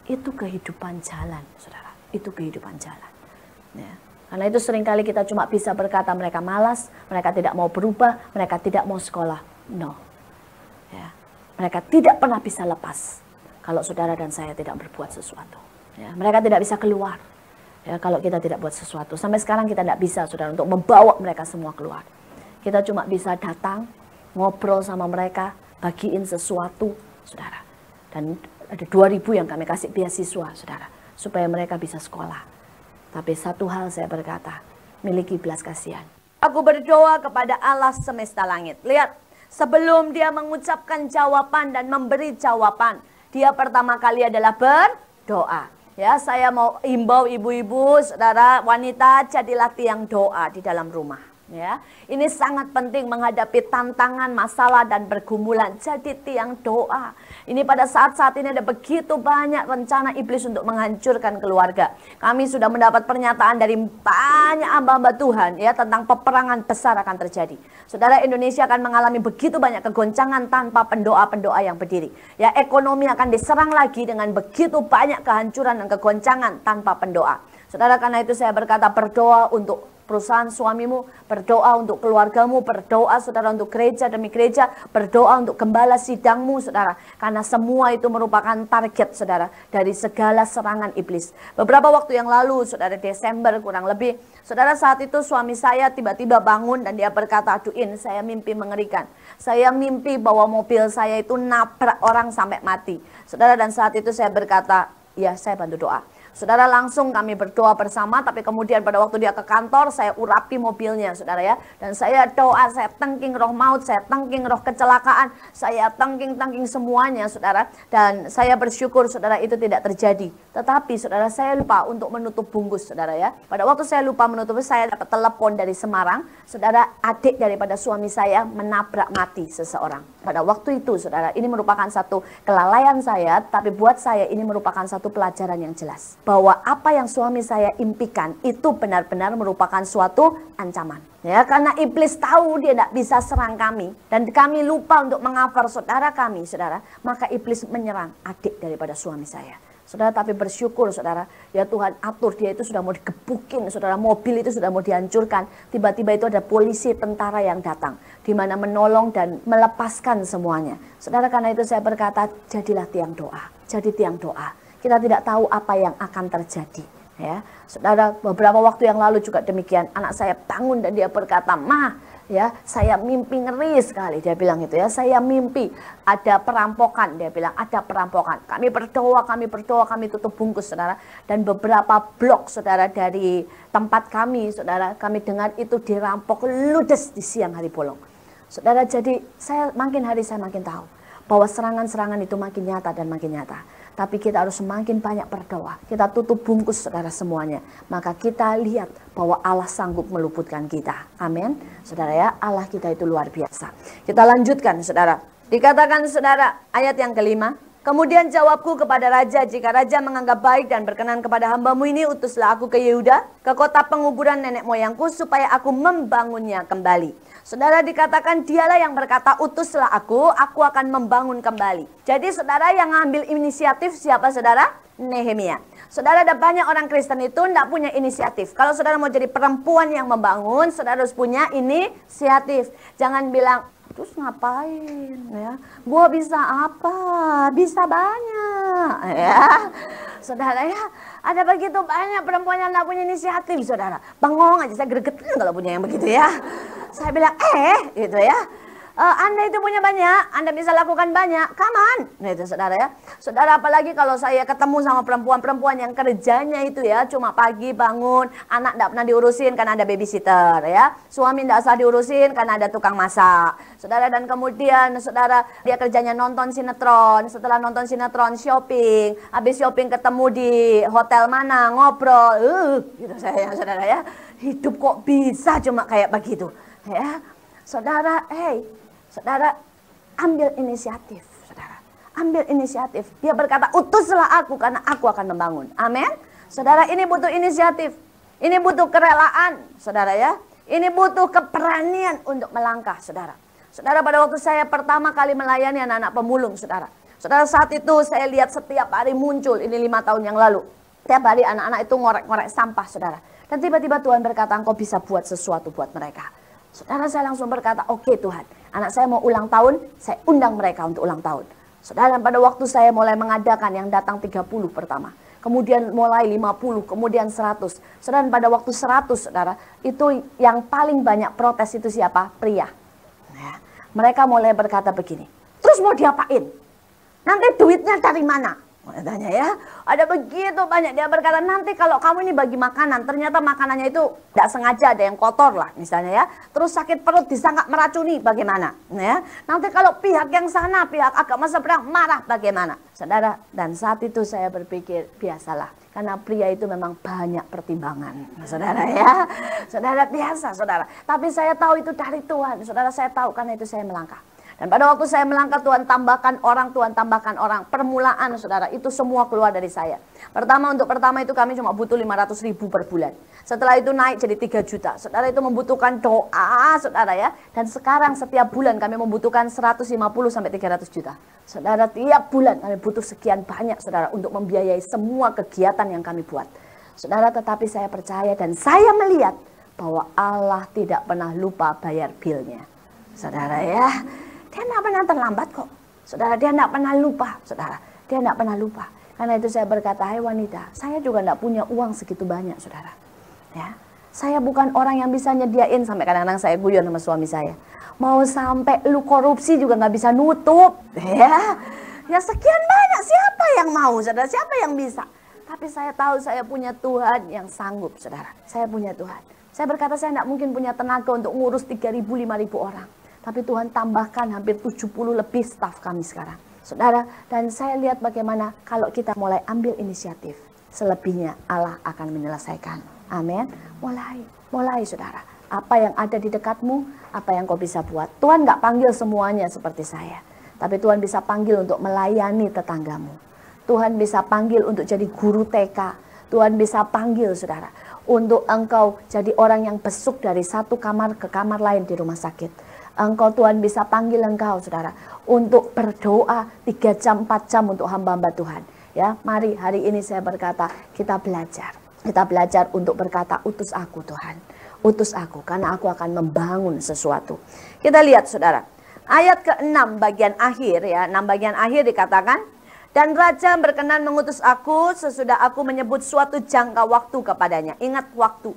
S1: Itu kehidupan jalan, saudara. Itu kehidupan jalan. Ya. Karena itu seringkali kita cuma bisa berkata mereka malas, mereka tidak mau berubah, mereka tidak mau sekolah. No. Ya. Mereka tidak pernah bisa lepas kalau saudara dan saya tidak berbuat sesuatu. Ya. Mereka tidak bisa keluar ya, kalau kita tidak buat sesuatu. Sampai sekarang kita tidak bisa, saudara, untuk membawa mereka semua keluar. Kita cuma bisa datang, ngobrol sama mereka, bagiin sesuatu, saudara. Dan ada 2.000 yang kami kasih beasiswa, saudara, supaya mereka bisa sekolah. Tapi satu hal saya berkata, miliki belas kasihan. Aku berdoa kepada Allah semesta langit. Lihat, sebelum dia mengucapkan jawaban dan memberi jawaban, dia pertama kali adalah berdoa. Ya, saya mau imbau ibu-ibu, saudara, wanita, jadilah tiang doa di dalam rumah. Ya, ini sangat penting menghadapi tantangan, masalah dan pergumulan. Jadi tiang doa. Ini pada saat-saat ini ada begitu banyak rencana iblis untuk menghancurkan keluarga. Kami sudah mendapat pernyataan dari banyak hamba-hamba Tuhan ya tentang peperangan besar akan terjadi. Saudara, Indonesia akan mengalami begitu banyak kegoncangan tanpa pendoa-pendoa yang berdiri. Ya, ekonomi akan diserang lagi dengan begitu banyak kehancuran dan kegoncangan tanpa pendoa. Saudara, karena itu saya berkata, berdoa untuk perusahaan suamimu, berdoa untuk keluargamu, berdoa saudara untuk gereja demi gereja, berdoa untuk gembala sidangmu saudara, karena semua itu merupakan target saudara dari segala serangan iblis. Beberapa waktu yang lalu saudara, Desember kurang lebih, saudara, saat itu suami saya tiba-tiba bangun dan dia berkata, aduh In, saya mimpi mengerikan, saya mimpi bahwa mobil saya itu nabrak orang sampai mati saudara. Dan saat itu saya berkata, ya saya bantu doa. Saudara, langsung kami berdoa bersama, tapi kemudian pada waktu dia ke kantor, saya urapi mobilnya, saudara ya. Dan saya doa, saya tengking roh maut, saya tengking roh kecelakaan, saya tengking semuanya, saudara. Dan saya bersyukur, saudara, itu tidak terjadi. Tetapi, saudara, saya lupa untuk menutup bungkus, saudara ya. Pada waktu saya lupa menutup, saya dapat telepon dari Semarang, saudara, adik daripada suami saya menabrak mati seseorang. Pada waktu itu, saudara, ini merupakan satu kelalaian saya, tapi buat saya ini merupakan satu pelajaran yang jelas. Bahwa apa yang suami saya impikan itu benar-benar merupakan suatu ancaman. Ya, karena iblis tahu dia tidak bisa serang kami. Dan kami lupa untuk mengcover saudara kami, saudara. Maka iblis menyerang adik daripada suami saya. Saudara, tapi bersyukur saudara, ya Tuhan atur, dia itu sudah mau digebukin, saudara, mobil itu sudah mau dihancurkan. Tiba-tiba itu ada polisi tentara yang datang, di mana menolong dan melepaskan semuanya. Saudara, karena itu saya berkata, jadilah tiang doa, jadi tiang doa. Kita tidak tahu apa yang akan terjadi. Ya, saudara, beberapa waktu yang lalu juga demikian. Anak saya bangun dan dia berkata, "Ma, ya, saya mimpi ngeri sekali." Dia bilang itu ya, "Saya mimpi ada perampokan." Dia bilang, "Ada perampokan." Kami berdoa, kami tutup bungkus, saudara. Dan beberapa blok, saudara, dari tempat kami, saudara, kami dengar itu dirampok ludes di siang hari bolong. Saudara, jadi makin hari saya makin tahu bahwa serangan-serangan itu makin nyata dan makin nyata. Tapi kita harus semakin banyak berdoa. Kita tutup bungkus saudara semuanya. Maka kita lihat bahwa Allah sanggup meluputkan kita. Amin. Saudara ya, Allah kita itu luar biasa. Kita lanjutkan saudara. Dikatakan saudara, ayat yang kelima. Kemudian jawabku kepada raja, jika raja menganggap baik dan berkenan kepada hambamu ini, utuslah aku ke Yehuda, ke kota penguburan nenek moyangku, supaya aku membangunnya kembali. Saudara, dikatakan dialah yang berkata, utuslah aku akan membangun kembali. Jadi saudara, yang ngambil inisiatif siapa saudara? Nehemia. Saudara, ada banyak orang Kristen itu tidak punya inisiatif. Kalau saudara mau jadi perempuan yang membangun, saudara harus punya inisiatif. Jangan bilang, terus ngapain ya? Gua bisa apa? Bisa banyak ya. Saudara ya, ada begitu banyak perempuan yang tidak punya inisiatif, saudara. Bengong aja, saya gregetan kalau punya yang begitu ya. Saya bilang, gitu ya. Anda itu punya banyak, Anda bisa lakukan banyak, come on. Nah itu saudara ya. Saudara, apalagi kalau saya ketemu sama perempuan-perempuan yang kerjanya itu ya cuma pagi bangun, anak tidak pernah diurusin karena ada babysitter ya. Suami tidak usah diurusin karena ada tukang masak. Saudara, dan kemudian saudara dia kerjanya nonton sinetron, setelah nonton sinetron shopping, habis shopping ketemu di hotel mana, ngobrol. Gitu saya saudara ya. Hidup kok bisa cuma kayak begitu ya. Saudara, saudara, ambil inisiatif, saudara. Ambil inisiatif. Dia berkata, utuslah aku karena aku akan membangun. Amin. Saudara, ini butuh inisiatif. Ini butuh kerelaan, saudara ya. Ini butuh keberanian untuk melangkah, saudara. Saudara, pada waktu saya pertama kali melayani anak-anak pemulung, saudara. Saudara, saat itu saya lihat setiap hari muncul, ini 5 tahun yang lalu. Setiap hari anak-anak itu ngorek-ngorek sampah, saudara. Dan tiba-tiba Tuhan berkata, engkau bisa buat sesuatu buat mereka. Saudara, saya langsung berkata, oke Tuhan, anak saya mau ulang tahun, saya undang mereka untuk ulang tahun. Saudara, pada waktu saya mulai mengadakan yang datang 30 pertama, kemudian mulai 50, kemudian 100. Saudara, pada waktu 100, saudara, itu yang paling banyak protes itu siapa? Pria. Nah, mereka mulai berkata begini, terus mau diapain? Nanti duitnya dari mana? Katanya ya, ada begitu banyak. Dia berkata, nanti kalau kamu ini bagi makanan, ternyata makanannya itu tidak sengaja ada yang kotor lah misalnya ya. Terus sakit perut disangka meracuni, bagaimana? Ya, nanti kalau pihak yang sana, pihak agama seberang marah, bagaimana? Saudara, dan saat itu saya berpikir, biasalah. Karena pria itu memang banyak pertimbangan, saudara ya. Saudara biasa, saudara. Tapi saya tahu itu dari Tuhan, saudara, saya tahu karena itu saya melangkah. Dan pada waktu saya melangkah, Tuhan tambahkan orang, Tuhan tambahkan orang. Permulaan, saudara, itu semua keluar dari saya. Untuk pertama itu kami cuma butuh 500.000 per bulan. Setelah itu naik jadi 3 juta. Saudara, itu membutuhkan doa, saudara ya. Dan sekarang setiap bulan kami membutuhkan 150 sampai 300 juta. Saudara, tiap bulan kami butuh sekian banyak, saudara, untuk membiayai semua kegiatan yang kami buat. Saudara, tetapi saya percaya dan saya melihat bahwa Allah tidak pernah lupa bayar bilnya. Saudara ya. Dia tidak pernah terlambat kok. Saudara, dia tidak pernah lupa. Saudara, dia tidak pernah lupa. Karena itu saya berkata, hai wanita, saya juga tidak punya uang segitu banyak, saudara. Ya, saya bukan orang yang bisa nyediain, sampai kadang-kadang saya guyon sama suami saya. Mau sampai lu korupsi juga nggak bisa nutup. Ya sekian banyak, siapa yang mau, saudara? Siapa yang bisa? Tapi saya tahu saya punya Tuhan yang sanggup, saudara. Saya punya Tuhan. Saya berkata saya tidak mungkin punya tenaga untuk ngurus 3.000, 5.000 orang. Tapi Tuhan tambahkan hampir 70 lebih staf kami sekarang. Saudara, dan saya lihat bagaimana kalau kita mulai ambil inisiatif. Selebihnya Allah akan menyelesaikan. Amin. Mulai saudara. Apa yang ada di dekatmu, apa yang kau bisa buat. Tuhan gak panggil semuanya seperti saya. Tapi Tuhan bisa panggil untuk melayani tetanggamu. Tuhan bisa panggil untuk jadi guru TK. Tuhan bisa panggil saudara. Untuk engkau jadi orang yang besuk dari satu kamar ke kamar lain di rumah sakit. Engkau Tuhan bisa panggil engkau saudara untuk berdoa 3 jam 4 jam untuk hamba-hamba Tuhan. Ya, mari hari ini saya berkata kita belajar. Kita belajar untuk berkata utus aku Tuhan. Utus aku karena aku akan membangun sesuatu. Kita lihat saudara. Ayat ke-6 bagian akhir ya, 6 bagian akhir dikatakan, dan raja berkenan mengutus aku sesudah aku menyebut suatu jangka waktu kepadanya. Ingat waktu.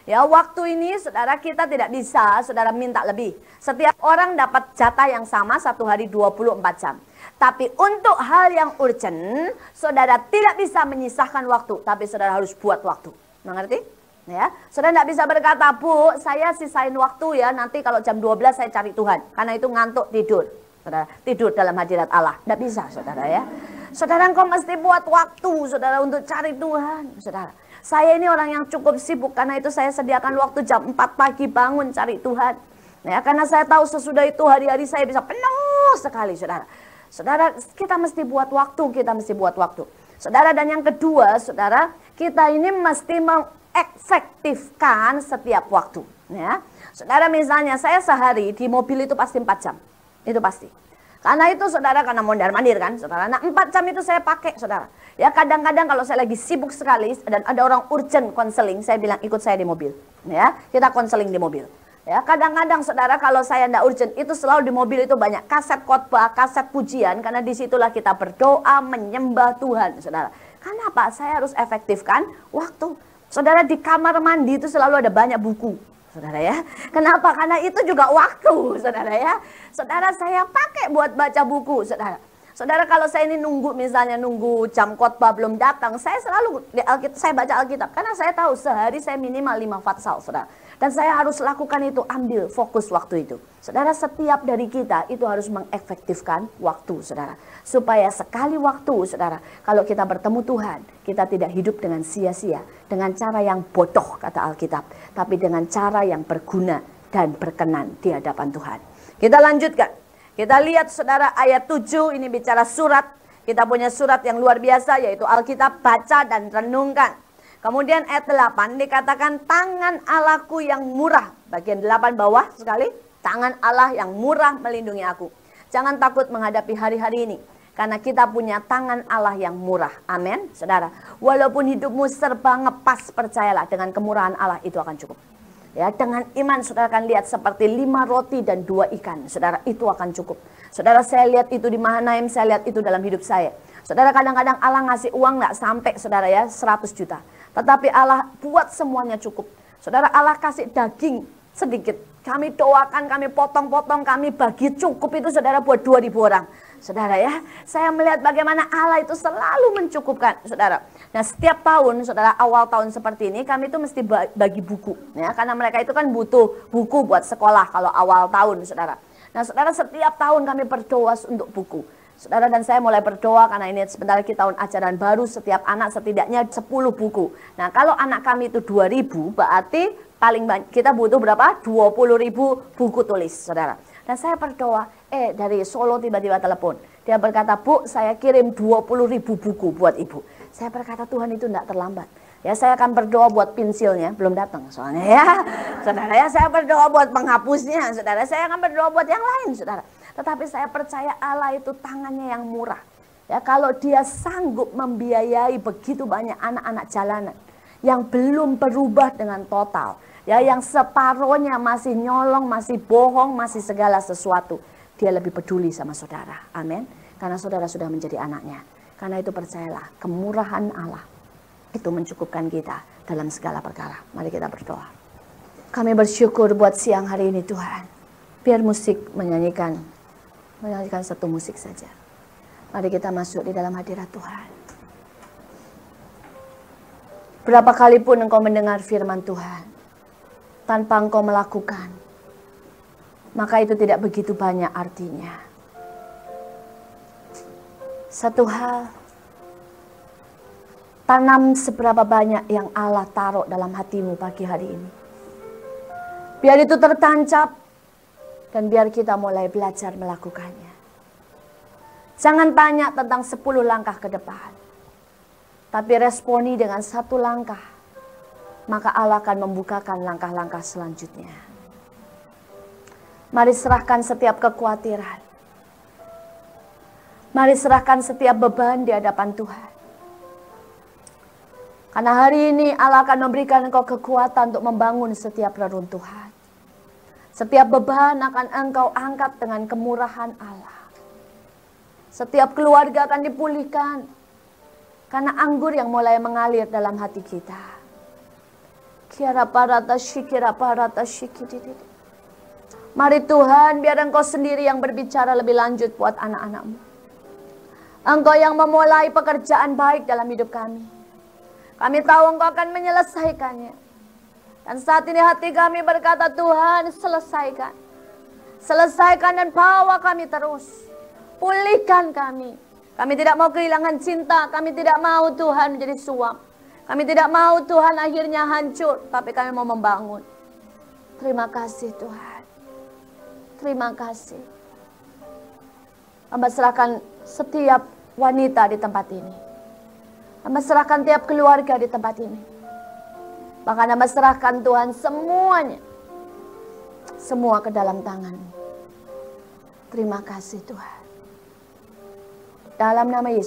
S1: Ya, waktu ini saudara kita tidak bisa saudara minta lebih. Setiap orang dapat jatah yang sama 1 hari 24 jam. Tapi untuk hal yang urgent, saudara tidak bisa menyisahkan waktu. Tapi saudara harus buat waktu. Mengerti? Ya, saudara tidak bisa berkata, Bu, saya sisain waktu ya. Nanti kalau jam 12 saya cari Tuhan. Karena itu ngantuk tidur. Saudara, tidur dalam hadirat Allah. Tidak bisa saudara ya. Saudara engkau mesti buat waktu saudara untuk cari Tuhan. Saudara. Saya ini orang yang cukup sibuk, karena itu saya sediakan waktu jam 4 pagi bangun cari Tuhan. Ya, karena saya tahu sesudah itu hari-hari saya bisa penuh sekali, saudara. Saudara, kita mesti buat waktu, Saudara, dan yang kedua, saudara, kita ini mesti mengefektifkan setiap waktu. Ya. Saudara, misalnya saya sehari di mobil itu pasti 4 jam. Itu pasti. Karena itu saudara, karena mondar-mandir kan saudara. Nah 4 jam itu saya pakai saudara. Ya kadang-kadang kalau saya lagi sibuk sekali dan ada orang urgent konseling, saya bilang ikut saya di mobil. Ya, kita konseling di mobil. Ya, kadang-kadang saudara kalau saya tidak urgent, itu selalu di mobil itu banyak kaset khotbah, kaset pujian. Karena disitulah kita berdoa, menyembah Tuhan saudara. Kenapa? Saya harus efektifkan waktu. Saudara, di kamar mandi itu selalu ada banyak buku. Saudara ya, kenapa? Karena itu juga waktu, saudara ya. Saudara, saya pakai buat baca buku, saudara. Saudara, kalau saya ini nunggu jam khotbah belum datang, saya selalu saya baca Alkitab. Karena saya tahu sehari saya minimal 5 fatsal, saudara. Dan saya harus lakukan itu, ambil fokus waktu itu. Saudara, setiap dari kita itu harus mengefektifkan waktu, saudara. Supaya sekali waktu, saudara, kalau kita bertemu Tuhan, kita tidak hidup dengan sia-sia. Dengan cara yang bodoh, kata Alkitab. Tapi dengan cara yang berguna dan berkenan di hadapan Tuhan. Kita lanjutkan. Kita lihat, saudara, ayat 7 ini bicara surat. Kita punya surat yang luar biasa, yaitu Alkitab, baca dan renungkan. Kemudian ayat 8 dikatakan tangan Allahku yang murah. Bagian 8 bawah sekali. Tangan Allah yang murah melindungi aku. Jangan takut menghadapi hari-hari ini. Karena kita punya tangan Allah yang murah. Amin, saudara. Walaupun hidupmu serba ngepas, percayalah dengan kemurahan Allah itu akan cukup. Ya, dengan iman saudara akan lihat seperti 5 roti dan 2 ikan. Saudara, itu akan cukup. Saudara, saya lihat itu di Mahanaim, saya lihat itu dalam hidup saya. Saudara, kadang-kadang Allah ngasih uang nggak sampai saudara ya 100 juta. Tetapi Allah buat semuanya cukup. Saudara, Allah kasih daging sedikit. Kami doakan, kami potong-potong, kami bagi cukup itu saudara buat 2.000 orang. Saudara ya, saya melihat bagaimana Allah itu selalu mencukupkan, saudara. Nah, setiap tahun, saudara, awal tahun seperti ini, kami itu mesti bagi buku, ya, karena mereka itu kan butuh buku buat sekolah kalau awal tahun, saudara. Nah, saudara, setiap tahun kami berdoa untuk buku. Saudara, dan saya mulai berdoa karena ini sebentar lagi tahun ajaran baru, setiap anak setidaknya 10 buku. Nah, kalau anak kami itu 2.000, berarti paling banyak kita butuh berapa? 20.000 buku tulis, saudara. Dan saya berdoa, dari Solo tiba-tiba telepon. Dia berkata, Bu, saya kirim 20.000 buku buat ibu. Saya berkata, Tuhan itu tidak terlambat. Ya, saya akan berdoa buat pensilnya, belum datang soalnya ya. Saudara ya, saya berdoa buat penghapusnya, saudara. Saya akan berdoa buat yang lain, saudara. Tetapi saya percaya Allah itu tangannya yang murah. Ya, kalau dia sanggup membiayai begitu banyak anak-anak jalanan yang belum berubah dengan total. Ya, yang separohnya masih nyolong, masih bohong, masih segala sesuatu. Dia lebih peduli sama saudara. Amin. Karena saudara sudah menjadi anaknya. Karena itu percayalah, kemurahan Allah itu mencukupkan kita dalam segala perkara. Mari kita berdoa. Kami bersyukur buat siang hari ini Tuhan. Biar musik menyanyikan satu musik saja. Mari kita masuk di dalam hadirat Tuhan. Berapa kali pun engkau mendengar firman Tuhan, tanpa engkau melakukan, maka itu tidak begitu banyak artinya. Satu hal, tanam seberapa banyak yang Allah taruh dalam hatimu pagi hari ini. Biar itu tertancap, dan biar kita mulai belajar melakukannya. Jangan tanya tentang 10 langkah ke depan, tapi responi dengan 1 langkah. Maka Allah akan membukakan langkah-langkah selanjutnya. Mari serahkan setiap kekhawatiran. Mari serahkan setiap beban di hadapan Tuhan. Karena hari ini Allah akan memberikan engkau kekuatan untuk membangun setiap reruntuhan. Setiap beban akan engkau angkat dengan kemurahan Allah. Setiap keluarga akan dipulihkan. Karena anggur yang mulai mengalir dalam hati kita. Mari Tuhan, biar engkau sendiri yang berbicara lebih lanjut buat anak-anakmu. Engkau yang memulai pekerjaan baik dalam hidup kami. Kami tahu engkau akan menyelesaikannya. Dan saat ini hati kami berkata, Tuhan, selesaikan. Selesaikan dan bawa kami terus. Pulihkan kami. Kami tidak mau kehilangan cinta. Kami tidak mau Tuhan menjadi suam. Kami tidak mau Tuhan akhirnya hancur, tapi kami mau membangun. Terima kasih Tuhan. Terima kasih. Hamba serahkan setiap wanita di tempat ini. Hamba serahkan tiap keluarga di tempat ini. Bahkan hamba serahkan Tuhan semuanya. Semua ke dalam tangan-Mu. Terima kasih Tuhan. Dalam nama Yesus.